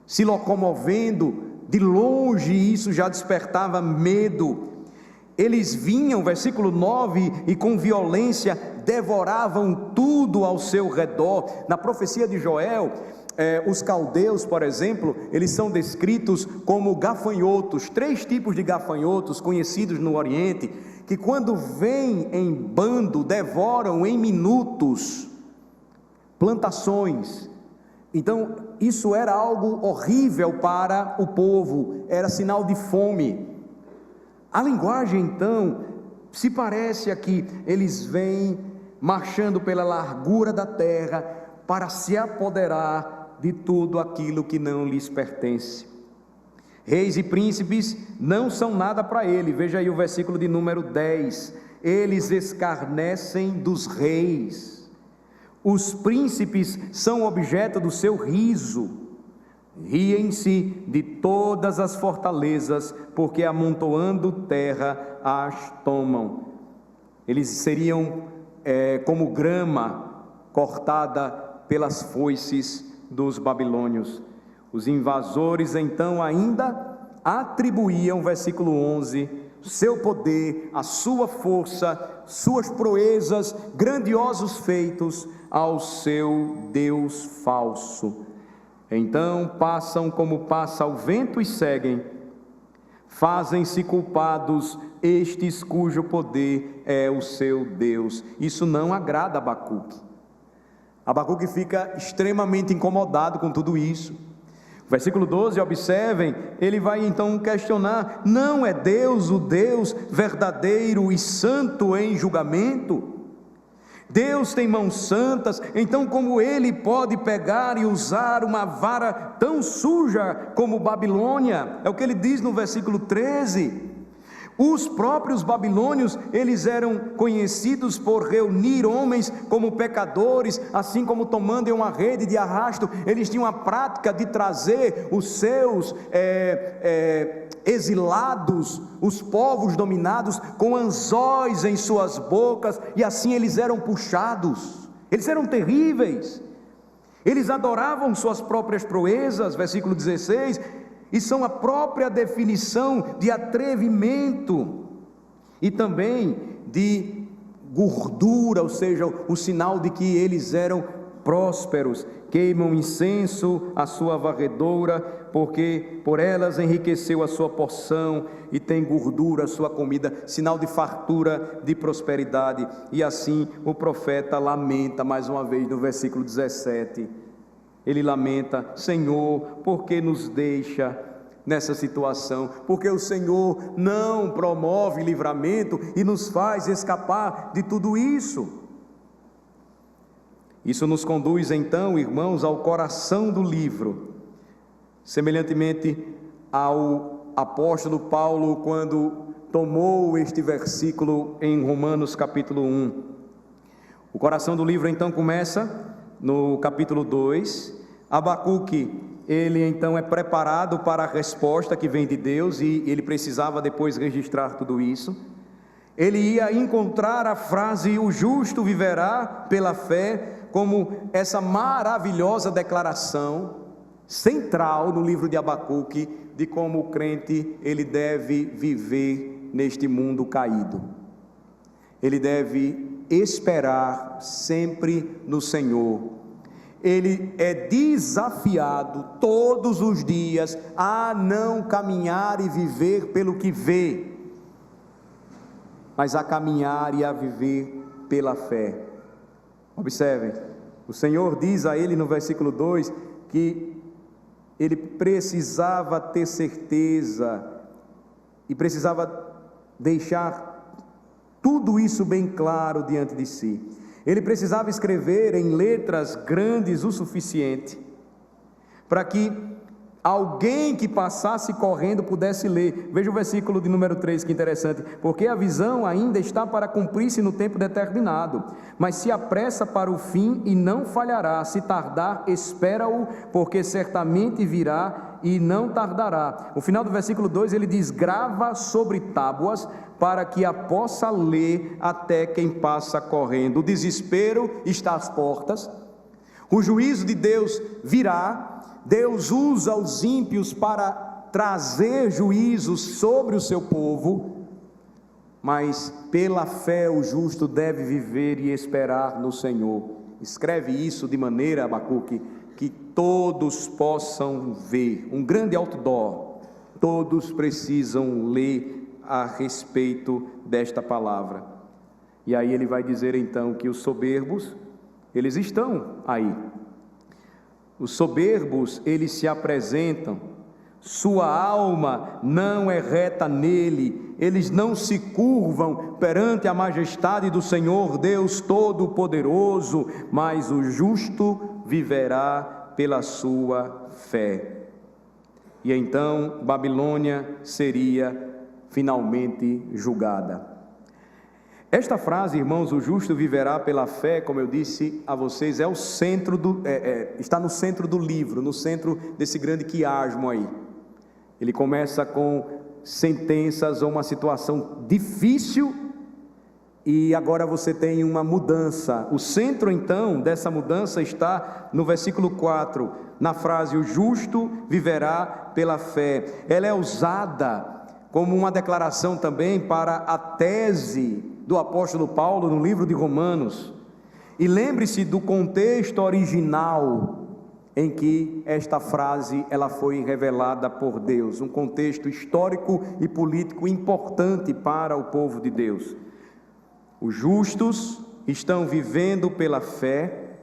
[SPEAKER 1] se locomovendo. De longe isso já despertava medo. Eles vinham, versículo 9, e com violência devoravam tudo ao seu redor. Na profecia de Joel, os caldeus, por exemplo, eles são descritos como gafanhotos, 3 tipos de gafanhotos conhecidos no Oriente, que quando vêm em bando, devoram em minutos plantações. Então, isso era algo horrível para o povo, era sinal de fome. A linguagem, então, se parece aqui, eles vêm marchando pela largura da terra para se apoderar de tudo aquilo que não lhes pertence. Reis e príncipes não são nada para ele. Veja aí o versículo de número 10. Eles escarnecem dos reis. Os príncipes são objeto do seu riso. Riem-se de todas as fortalezas, porque amontoando terra as tomam. Eles seriam como grama cortada pelas foices dos babilônios. Os invasores então ainda atribuíam, versículo 11, seu poder, a sua força, suas proezas, grandiosos feitos ao seu Deus falso. Então passam como passa o vento e seguem, fazem-se culpados estes cujo poder é o seu Deus. Isso não agrada a Abacuque. Abacuque fica extremamente incomodado com tudo isso. Versículo 12, observem, ele vai então questionar: não é Deus o Deus verdadeiro e santo em julgamento? Deus tem mãos santas, então como ele pode pegar e usar uma vara tão suja como Babilônia? É o que ele diz no versículo 13. Os próprios babilônios, eles eram conhecidos por reunir homens como pecadores, assim como tomando em uma rede de arrasto. Eles tinham a prática de trazer os seus exilados, os povos dominados, com anzóis em suas bocas, e assim eles eram puxados. Eles eram terríveis. Eles adoravam suas próprias proezas, versículo 16, e são a própria definição de atrevimento e também de gordura, ou seja, o sinal de que eles eram prósperos. Queimam incenso à sua varredura, porque por elas enriqueceu a sua porção, e tem gordura a sua comida, sinal de fartura, de prosperidade. E assim o profeta lamenta mais uma vez no versículo 17. Ele lamenta: Senhor, por que nos deixa? nessa situação, porque o Senhor não promove livramento e nos faz escapar de tudo isso. Isso nos conduz então, irmãos, ao coração do livro, semelhantemente ao apóstolo Paulo, quando tomou este versículo em Romanos capítulo 1. O coração do livro então começa no capítulo 2, Abacuque, ele então é preparado para a resposta que vem de Deus, e ele precisava depois registrar tudo isso. Ele ia encontrar a frase, o justo viverá pela fé, como essa maravilhosa declaração central no livro de Abacuque, de como o crente, ele deve viver neste mundo caído. Ele deve esperar sempre no Senhor. Ele é desafiado todos os dias a não caminhar e viver pelo que vê, mas a caminhar e a viver pela fé. Observem, o Senhor diz a ele no versículo 2 que ele precisava ter certeza e precisava deixar tudo isso bem claro diante de si. Ele precisava escrever em letras grandes o suficiente para que alguém que passasse correndo pudesse ler. Veja o versículo de número 3, que interessante. Porque a visão ainda está para cumprir-se no tempo determinado, mas se apressa para o fim e não falhará. Se tardar, espera-o, porque certamente virá e não tardará. No final do versículo 2 ele diz: grava sobre tábuas, para que a possa ler até quem passa correndo. O desespero está às portas, o juízo de Deus virá. Deus usa os ímpios para trazer juízo sobre o seu povo, mas pela fé o justo deve viver e esperar no Senhor. Escreve isso de maneira, Abacuque, que todos possam ver, um grande outdoor, todos precisam ler a respeito desta palavra. E aí ele vai dizer então que os soberbos, eles estão aí. Os soberbos, eles se apresentam, sua alma não é reta nele, eles não se curvam perante a majestade do Senhor Deus Todo-Poderoso, mas o justo viverá pela sua fé. E então Babilônia seria finalmente julgada. Esta frase, irmãos, o justo viverá pela fé, como eu disse a vocês, é o centro está no centro do livro, no centro desse grande quiasmo aí. Ele começa com sentenças ou uma situação difícil, e agora você tem uma mudança. O centro então dessa mudança está no versículo 4, na frase, o justo viverá pela fé. Ela é usada como uma declaração também para a tese do apóstolo Paulo no livro de Romanos. E lembre-se do contexto original em que esta frase ela foi revelada por Deus, um contexto histórico e político importante para o povo de Deus. Os justos estão vivendo pela fé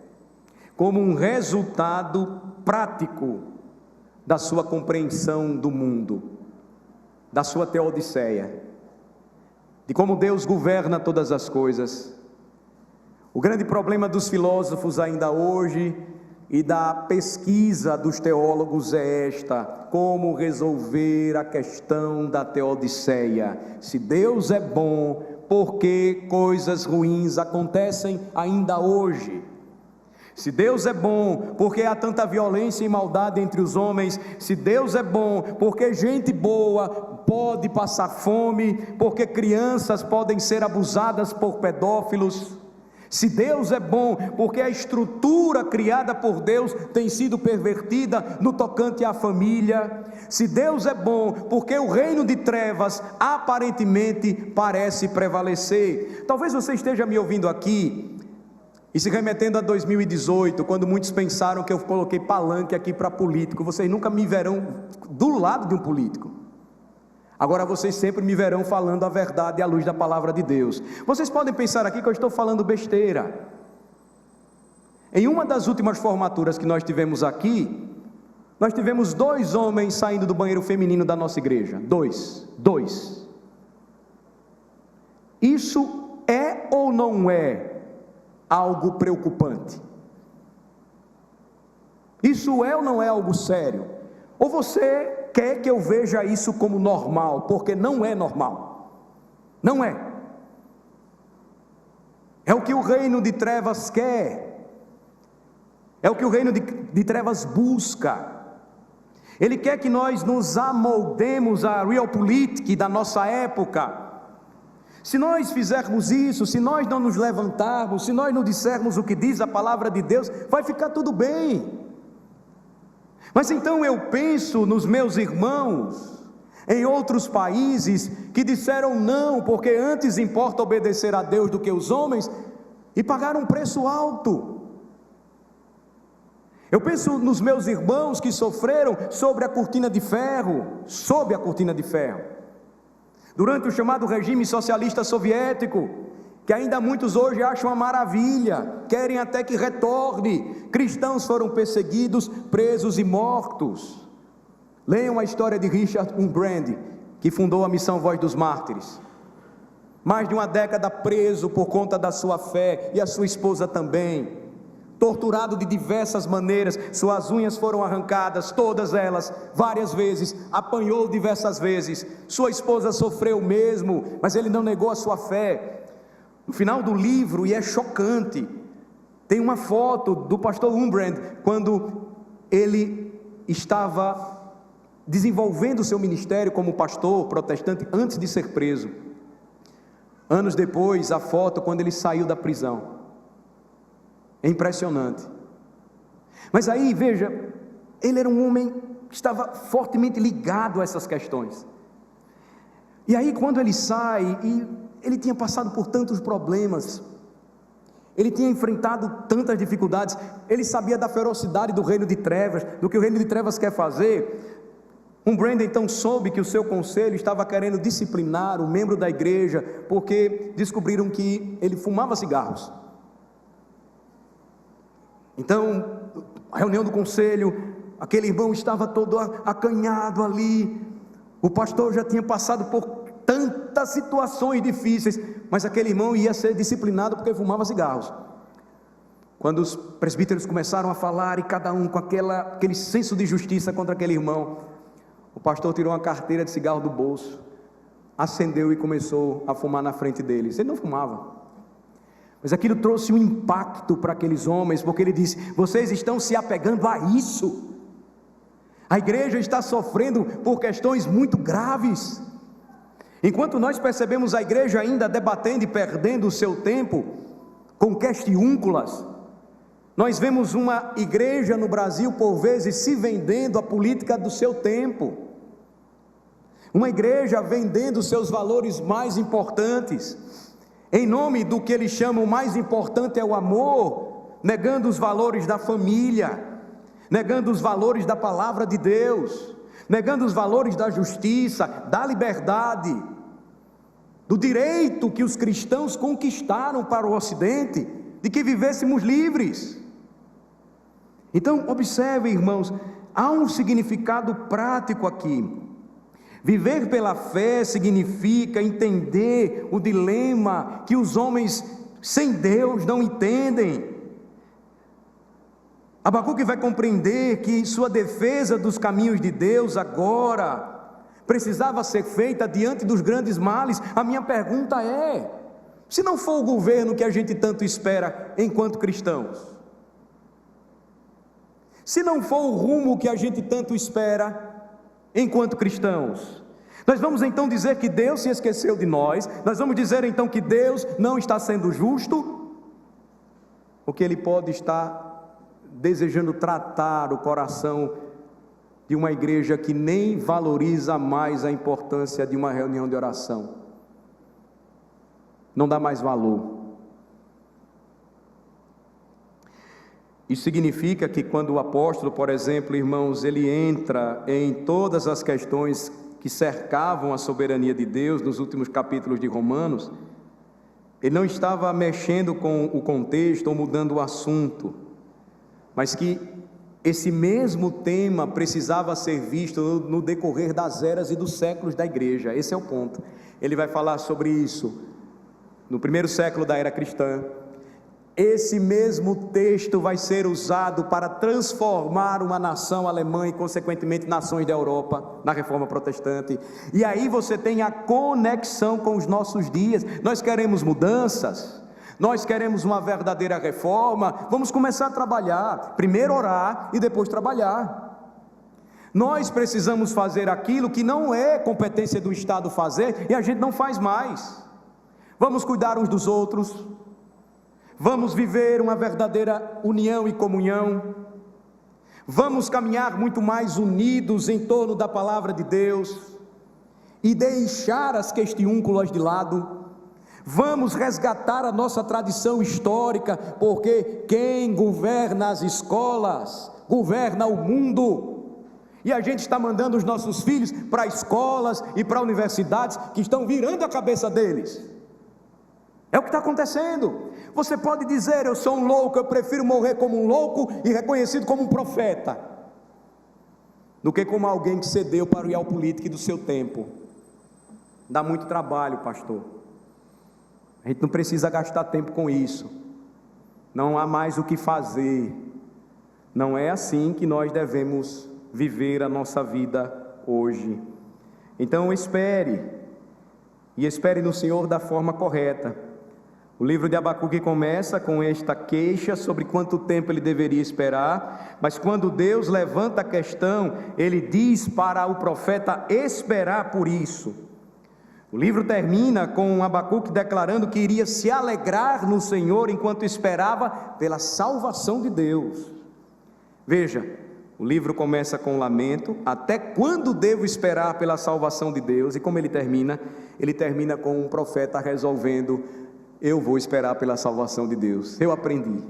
[SPEAKER 1] como um resultado prático da sua compreensão do mundo, da sua teodiceia, de como Deus governa todas as coisas. O grande problema dos filósofos ainda hoje e da pesquisa dos teólogos é esta: como resolver a questão da teodiceia. Se Deus é bom, por que coisas ruins acontecem ainda hoje? Se Deus é bom, por que há tanta violência e maldade entre os homens? Se Deus é bom, por que gente boa pode passar fome? Por que crianças podem ser abusadas por pedófilos? Se Deus é bom, por que a estrutura criada por Deus tem sido pervertida no tocante à família? Se Deus é bom, por que o reino de trevas aparentemente parece prevalecer? Talvez você esteja me ouvindo aqui e se remetendo a 2018, quando muitos pensaram que eu coloquei palanque aqui para político. Vocês nunca me verão do lado de um político. Agora vocês sempre me verão falando a verdade à luz da palavra de Deus. Vocês podem pensar aqui que eu estou falando besteira. Em uma das últimas formaturas que nós tivemos aqui, Nós tivemos 2 homens saindo do banheiro feminino da nossa igreja. 2. Isso é ou não é algo preocupante? Isso é ou não é algo sério? Ou você quer que eu veja isso como normal? Porque não é normal. Não é. É o que o reino de trevas quer. É o que o reino de trevas busca. Ele quer que nós nos amoldemos à realpolitik da nossa época. Se nós fizermos isso, se nós não nos levantarmos, se nós não dissermos o que diz a palavra de Deus, vai ficar tudo bem. Mas então eu penso nos meus irmãos em outros países que disseram não, porque antes importa obedecer a Deus do que os homens, e pagaram um preço alto. Eu penso nos meus irmãos que sofreram sob a cortina de ferro, durante o chamado regime socialista soviético, que ainda muitos hoje acham uma maravilha, querem até que retorne. Cristãos foram perseguidos, presos e mortos. Leiam a história de Richard Wurmbrand, que fundou a missão Voz dos Mártires. Mais de uma década preso por conta da sua fé, e a sua esposa também. Torturado de diversas maneiras, suas unhas foram arrancadas, todas elas, várias vezes, apanhou diversas vezes, sua esposa sofreu mesmo, mas ele não negou a sua fé. No final do livro, e é chocante, tem uma foto do pastor Wurmbrand, quando ele estava desenvolvendo o seu ministério como pastor protestante, antes de ser preso. Anos depois, a foto quando ele saiu da prisão. É impressionante. Mas aí, veja, ele era um homem que estava fortemente ligado a essas questões. E aí, quando ele sai, e ele tinha passado por tantos problemas, ele tinha enfrentado tantas dificuldades, ele sabia da ferocidade do reino de trevas, do que o reino de trevas quer fazer. Wurmbrand então soube que o seu conselho estava querendo disciplinar o membro da igreja, porque descobriram que ele fumava cigarros. Então, a reunião do conselho, aquele irmão estava todo acanhado ali, o pastor já tinha passado por tantas situações difíceis, mas aquele irmão ia ser disciplinado porque fumava cigarros. Quando os presbíteros começaram a falar, e cada um com aquele senso de justiça contra aquele irmão, o pastor tirou uma carteira de cigarro do bolso, acendeu e começou a fumar na frente deles. Ele não fumava, mas aquilo trouxe um impacto para aqueles homens, porque ele disse: vocês estão se apegando a isso, a igreja está sofrendo por questões muito graves, enquanto nós percebemos a igreja ainda debatendo e perdendo o seu tempo com questiúnculas, nós vemos uma igreja no Brasil por vezes se vendendo a política do seu tempo, uma igreja vendendo seus valores mais importantes, em nome do que eles chamam mais importante é o amor, negando os valores da família, negando os valores da palavra de Deus, negando os valores da justiça, da liberdade, do direito que os cristãos conquistaram para o Ocidente, de que vivêssemos livres. Então, observe, irmãos, há um significado prático aqui. Viver pela fé significa entender o dilema que os homens sem Deus não entendem. Abacuque vai compreender que sua defesa dos caminhos de Deus agora precisava ser feita diante dos grandes males. A minha pergunta é: se não for o governo que a gente tanto espera enquanto cristãos, se não for o rumo que a gente tanto espera enquanto cristãos, nós vamos então dizer que Deus se esqueceu de nós? Nós vamos dizer então que Deus não está sendo justo? Ou que Ele pode estar desejando tratar o coração de uma igreja que nem valoriza mais a importância de uma reunião de oração, não dá mais valor? Isso significa que quando o apóstolo, por exemplo, irmãos, ele entra em todas as questões que cercavam a soberania de Deus nos últimos capítulos de Romanos, ele não estava mexendo com o contexto ou mudando o assunto, mas que esse mesmo tema precisava ser visto no decorrer das eras e dos séculos da igreja. Esse é o ponto. Ele vai falar sobre isso no primeiro século da era cristã. Esse mesmo texto vai ser usado para transformar uma nação alemã e consequentemente nações da Europa na Reforma Protestante. E aí você tem a conexão com os nossos dias. Nós queremos mudanças, nós queremos uma verdadeira reforma. Vamos começar a trabalhar, primeiro orar e depois trabalhar. Nós precisamos fazer aquilo que não é competência do Estado fazer e a gente não faz mais. Vamos cuidar uns dos outros, vamos viver uma verdadeira união e comunhão, vamos caminhar muito mais unidos em torno da palavra de Deus e deixar as questiúnculas de lado. Vamos resgatar a nossa tradição histórica, porque quem governa as escolas, governa o mundo. E a gente está mandando os nossos filhos para escolas e para universidades que estão virando a cabeça deles. É o que está acontecendo. Você pode dizer: eu sou um louco, eu prefiro morrer como um louco e reconhecido como um profeta, do que como alguém que cedeu para o ideal político do seu tempo. Dá muito trabalho, pastor. A gente não precisa gastar tempo com isso. Não há mais o que fazer. Não é assim que nós devemos viver a nossa vida hoje. Então espere, e espere no Senhor da forma correta. O livro de Abacuque começa com esta queixa sobre quanto tempo ele deveria esperar, mas quando Deus levanta a questão, ele diz para o profeta esperar por isso. O livro termina com Abacuque declarando que iria se alegrar no Senhor enquanto esperava pela salvação de Deus. Veja, o livro começa com um lamento: até quando devo esperar pela salvação de Deus? E como ele termina? Ele termina com um profeta resolvendo: eu vou esperar pela salvação de Deus, eu aprendi.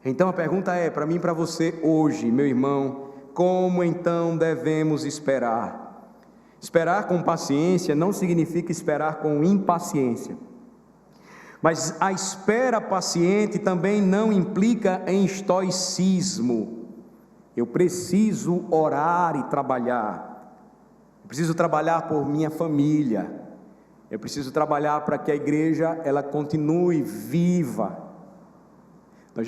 [SPEAKER 1] Então a pergunta é, para mim e para você hoje, meu irmão: como então devemos esperar? Esperar com paciência não significa esperar com impaciência, mas a espera paciente também não implica em estoicismo. Eu preciso orar e trabalhar, eu preciso trabalhar por minha família, eu preciso trabalhar para que a igreja ela continue viva. Nós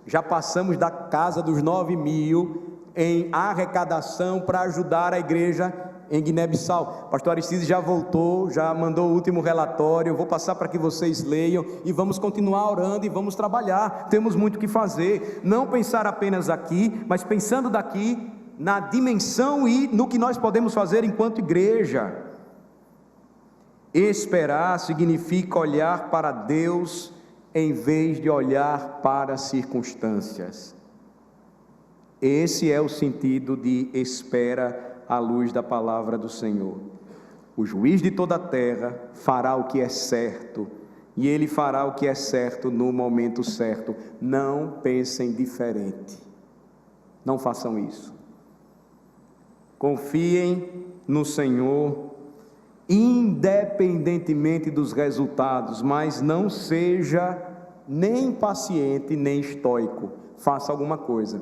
[SPEAKER 1] já passamos da casa dos 9.000 em arrecadação para ajudar a igreja em Guiné-Bissau. Pastor Aristides já voltou, já mandou o último relatório. Eu vou passar para que vocês leiam e vamos continuar orando e vamos trabalhar. Temos muito o que fazer, não pensar apenas aqui, mas pensando daqui na dimensão e no que nós podemos fazer enquanto igreja. Esperar significa olhar para Deus em vez de olhar para as circunstâncias. Esse é o sentido de espera à luz da palavra do Senhor. O juiz de toda a terra fará o que é certo, e ele fará o que é certo no momento certo. Não pensem diferente, não façam isso. Confiem no Senhor, independentemente dos resultados, mas não seja nem paciente nem estoico. Faça alguma coisa.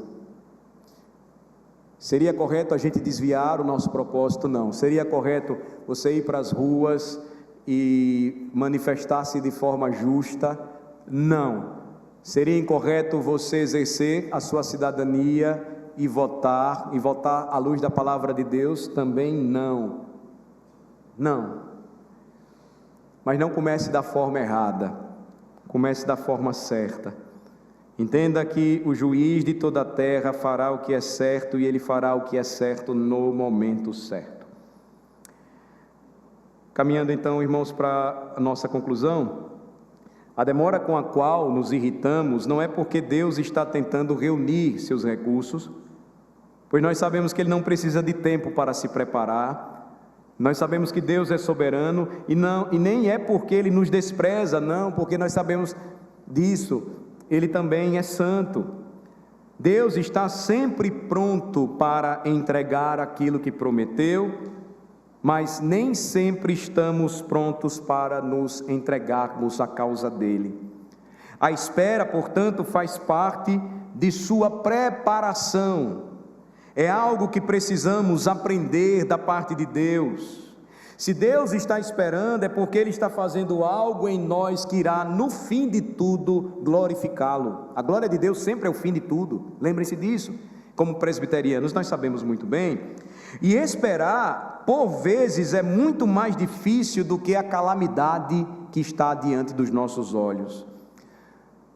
[SPEAKER 1] Seria correto a gente desviar o nosso propósito? Não. Seria correto você ir para as ruas e manifestar-se de forma justa? Não. Seria incorreto você exercer a sua cidadania e votar à luz da palavra de Deus? Também não. Não. Mas não comece da forma errada, comece da forma certa. Entenda que o juiz de toda a terra fará o que é certo, e ele fará o que é certo no momento certo. Caminhando então, irmãos, para a nossa conclusão, a demora com a qual nos irritamos não é porque Deus está tentando reunir seus recursos, pois nós sabemos que Ele não precisa de tempo para se preparar. Nós sabemos que Deus é soberano, e nem é porque Ele nos despreza, não, porque nós sabemos disso. Ele também é santo. Deus está sempre pronto para entregar aquilo que prometeu, mas nem sempre estamos prontos para nos entregarmos à causa dele. A espera, portanto, faz parte de sua preparação. É algo que precisamos aprender da parte de Deus. Se Deus está esperando, é porque Ele está fazendo algo em nós que irá, no fim de tudo, glorificá-lo. A glória de Deus sempre é o fim de tudo, lembrem-se disso. Como presbiterianos, nós sabemos muito bem. E esperar, por vezes, é muito mais difícil do que a calamidade que está diante dos nossos olhos.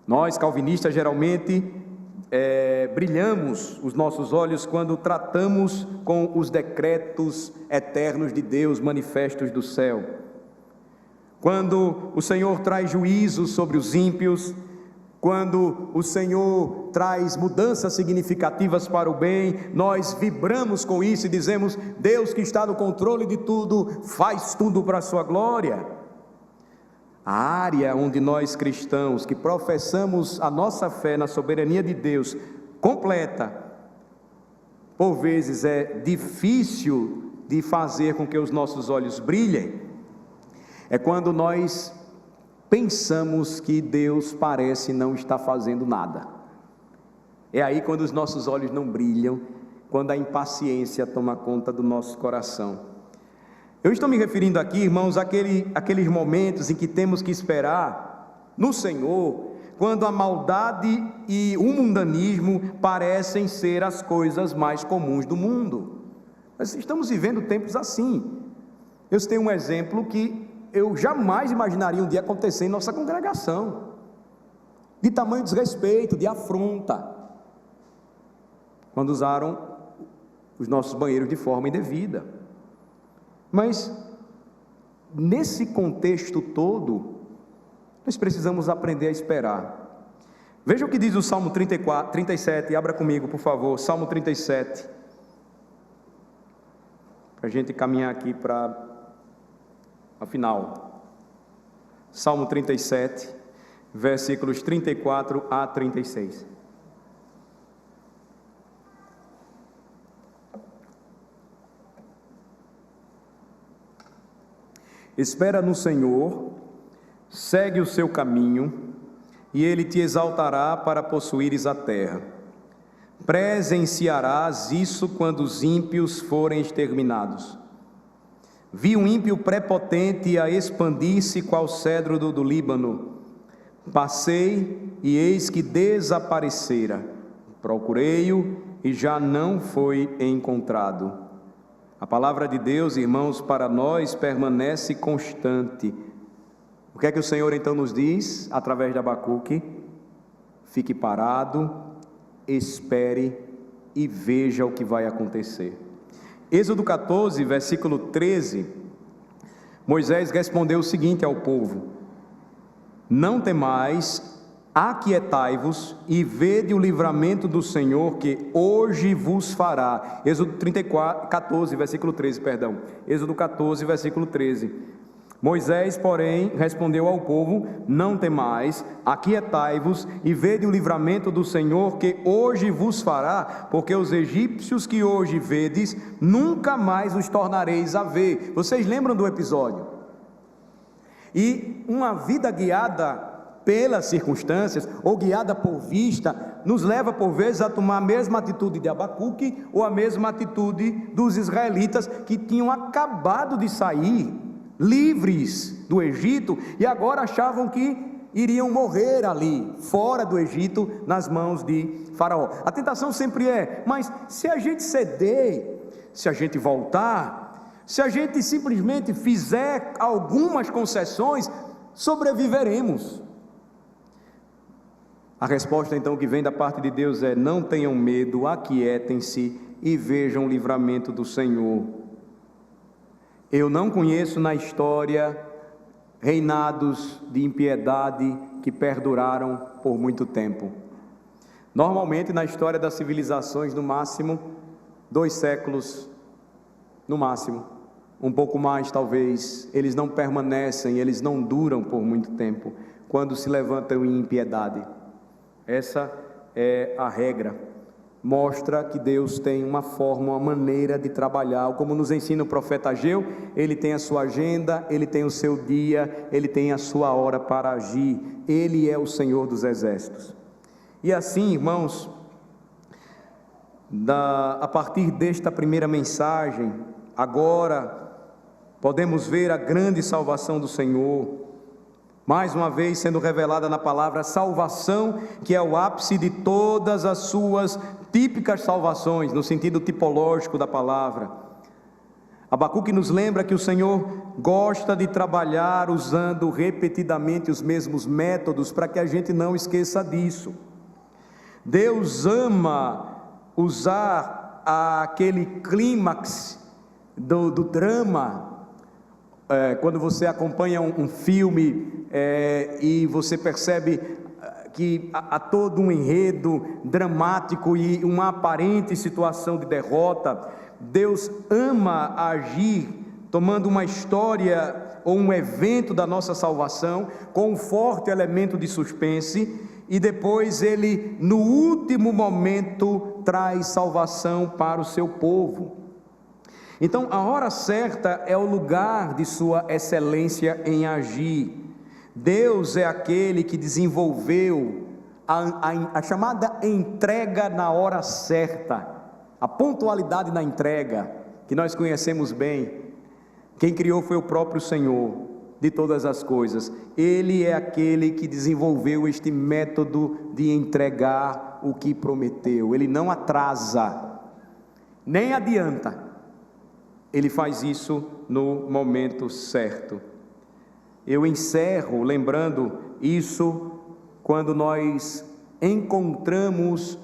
[SPEAKER 1] Nós, calvinistas, geralmente brilhamos os nossos olhos quando tratamos com os decretos eternos de Deus, manifestos do céu. Quando o Senhor traz juízo sobre os ímpios, quando o Senhor traz mudanças significativas para o bem, nós vibramos com isso e dizemos: Deus que está no controle de tudo, faz tudo para a sua glória. A área onde nós cristãos, que professamos a nossa fé na soberania de Deus completa, por vezes é difícil de fazer com que os nossos olhos brilhem, é quando nós pensamos que Deus parece não estar fazendo nada. É aí quando os nossos olhos não brilham, quando a impaciência toma conta do nosso coração. Eu estou me referindo aqui, irmãos, àqueles momentos em que temos que esperar no Senhor, quando a maldade e o mundanismo parecem ser as coisas mais comuns do mundo. Nós estamos vivendo tempos assim. Eu tenho um exemplo que eu jamais imaginaria um dia acontecer em nossa congregação, de tamanho desrespeito, de afronta, quando usaram os nossos banheiros de forma indevida. Mas, nesse contexto todo, nós precisamos aprender a esperar. Veja o que diz o Salmo 37, abra comigo, por favor, Salmo 37, para a gente caminhar aqui para a final. Salmo 37, versículos 34 a 36. Espera no Senhor, segue o seu caminho, e Ele te exaltará para possuires a terra. Presenciarás isso quando os ímpios forem exterminados. Vi um ímpio prepotente a expandir-se qual cedro do Líbano. Passei e eis que desaparecera. Procurei-o e já não foi encontrado. A palavra de Deus, irmãos, para nós permanece constante. O que é que o Senhor então nos diz através de Abacuque? Fique parado, espere e veja o que vai acontecer. Êxodo 14, versículo 13, Moisés respondeu o seguinte ao povo: não temais, aquietai-vos e vede o livramento do Senhor que hoje vos fará. Êxodo 14, versículo 13, perdão. Êxodo 14, versículo 13. Moisés, porém, respondeu ao povo: não temais, aquietai-vos e vede o livramento do Senhor que hoje vos fará, porque os egípcios que hoje vedes, nunca mais os tornareis a ver. Vocês lembram do episódio? E uma vida guiada pelas circunstâncias, ou guiada por vista, nos leva por vezes a tomar a mesma atitude de Abacuque, ou a mesma atitude dos israelitas, que tinham acabado de sair livres do Egito, e agora achavam que iriam morrer ali, fora do Egito, nas mãos de Faraó. A tentação sempre é: mas se a gente ceder, se a gente voltar, se a gente simplesmente fizer algumas concessões, sobreviveremos. A resposta então que vem da parte de Deus é: não tenham medo, aquietem-se e vejam o livramento do Senhor. Eu não conheço na história reinados de impiedade que perduraram por muito tempo. Normalmente na história das civilizações, no máximo 2 séculos, no máximo, um pouco mais talvez, eles não permanecem, eles não duram por muito tempo, quando se levantam em impiedade. Essa é a regra. Mostra que Deus tem uma forma, uma maneira de trabalhar, como nos ensina o profeta Ageu. Ele tem a sua agenda, ele tem o seu dia, ele tem a sua hora para agir. Ele é o Senhor dos exércitos. E assim, irmãos, a partir desta primeira mensagem, agora podemos ver a grande salvação do Senhor, mais uma vez sendo revelada na palavra salvação, que é o ápice de todas as suas típicas salvações, no sentido tipológico da palavra. Abacuque nos lembra que o Senhor gosta de trabalhar usando repetidamente os mesmos métodos, para que a gente não esqueça disso. Deus ama usar aquele clímax do drama, quando você acompanha um filme e você percebe que há todo um enredo dramático e uma aparente situação de derrota. Deus ama agir tomando uma história ou um evento da nossa salvação com um forte elemento de suspense, e depois ele, no último momento, traz salvação para o seu povo. Então, a hora certa é o lugar de sua excelência em agir. Deus é aquele que desenvolveu a chamada entrega na hora certa, a pontualidade na entrega, que nós conhecemos bem. Quem criou foi o próprio Senhor de todas as coisas. Ele é aquele que desenvolveu este método de entregar o que prometeu. Ele não atrasa, nem adianta. Ele faz isso no momento certo. Eu encerro lembrando isso quando nós encontramos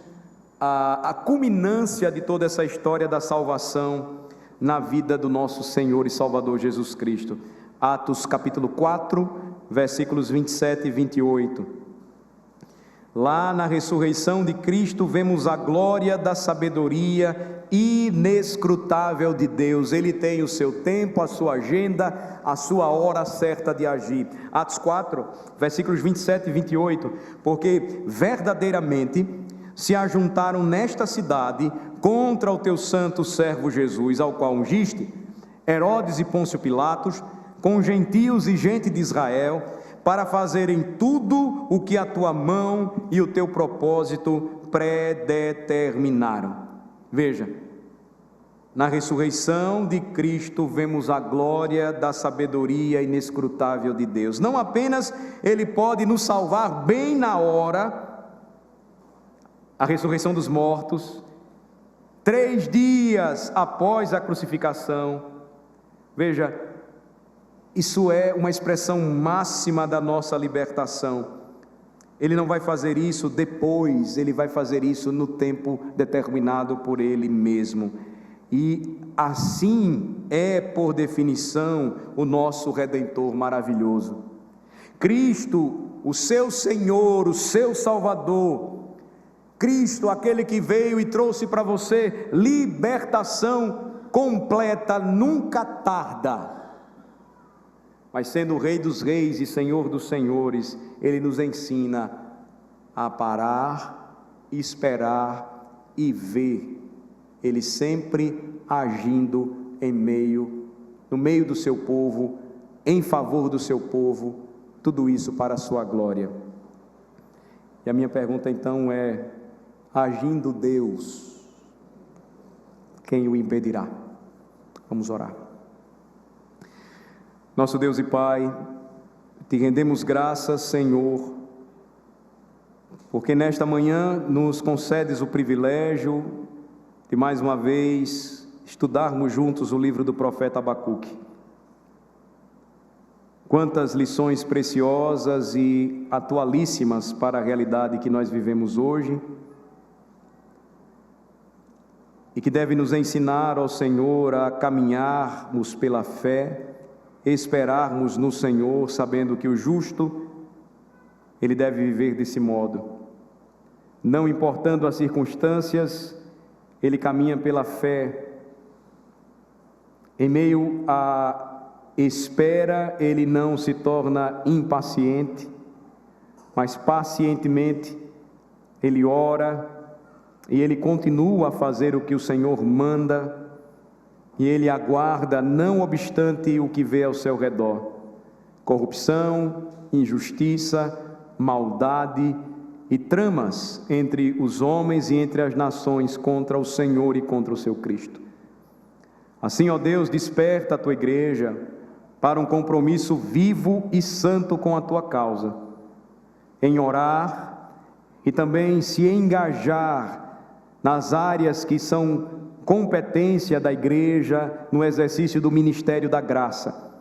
[SPEAKER 1] a culminância de toda essa história da salvação na vida do nosso Senhor e Salvador Jesus Cristo. Atos capítulo 4, versículos 27 e 28. Lá na ressurreição de Cristo vemos a glória da sabedoria inescrutável de Deus. Ele tem o seu tempo, a sua agenda, a sua hora certa de agir. Atos 4, versículos 27 e 28. Porque verdadeiramente se ajuntaram nesta cidade contra o teu santo servo Jesus, ao qual ungiste, Herodes e Pôncio Pilatos, com gentios e gente de Israel, para fazerem tudo o que a tua mão e o teu propósito predeterminaram. Veja, na ressurreição de Cristo vemos a glória da sabedoria inescrutável de Deus. Não apenas Ele pode nos salvar bem na hora, a ressurreição dos mortos, 3 dias após a crucificação. Veja, isso é uma expressão máxima da nossa libertação. Ele não vai fazer isso depois, Ele vai fazer isso no tempo determinado por Ele mesmo. E assim é, por definição, o nosso Redentor maravilhoso. Cristo, o seu Senhor, o seu Salvador, Cristo, aquele que veio e trouxe para você libertação completa, nunca tarda. Mas sendo o Rei dos Reis e Senhor dos Senhores, Ele nos ensina a parar, esperar e ver Ele sempre agindo no meio do seu povo, em favor do seu povo, tudo isso para a sua glória. E a minha pergunta então é: agindo Deus, quem o impedirá? Vamos orar. Nosso Deus e Pai, te rendemos graças, Senhor, porque nesta manhã nos concedes o privilégio de mais uma vez estudarmos juntos o livro do profeta Abacuque. Quantas lições preciosas e atualíssimas para a realidade que nós vivemos hoje, e que deve nos ensinar, ó Senhor, a caminharmos pela fé, esperarmos no Senhor, sabendo que o justo, ele deve viver desse modo. Não importando as circunstâncias, ele caminha pela fé. Em meio à espera, ele não se torna impaciente, mas pacientemente ele ora e ele continua a fazer o que o Senhor manda, e ele aguarda, não obstante o que vê ao seu redor: corrupção, injustiça, maldade e tramas entre os homens e entre as nações contra o Senhor e contra o seu Cristo. Assim, ó Deus, desperta a tua igreja para um compromisso vivo e santo com a tua causa, em orar e também se engajar nas áreas que são competência da igreja no exercício do ministério da graça.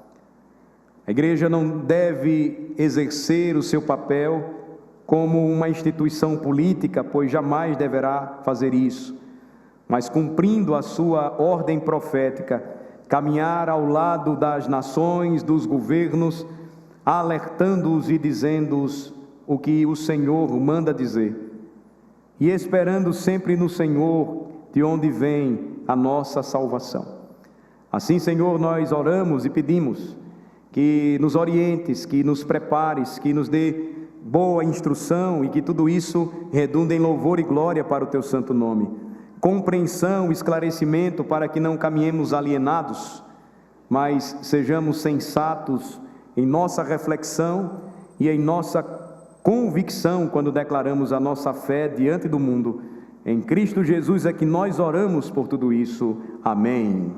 [SPEAKER 1] A igreja não deve exercer o seu papel como uma instituição política, pois jamais deverá fazer isso, mas cumprindo a sua ordem profética, caminhar ao lado das nações, dos governos, alertando-os e dizendo-os o que o Senhor manda dizer, e esperando sempre no Senhor, de onde vem a nossa salvação. Assim, Senhor, nós oramos e pedimos que nos orientes, que nos prepares, que nos dê boa instrução e que tudo isso redunde em louvor e glória para o teu santo nome. Compreensão, esclarecimento para que não caminhemos alienados, mas sejamos sensatos em nossa reflexão e em nossa convicção quando declaramos a nossa fé diante do mundo. Em Cristo Jesus é que nós oramos por tudo isso. Amém.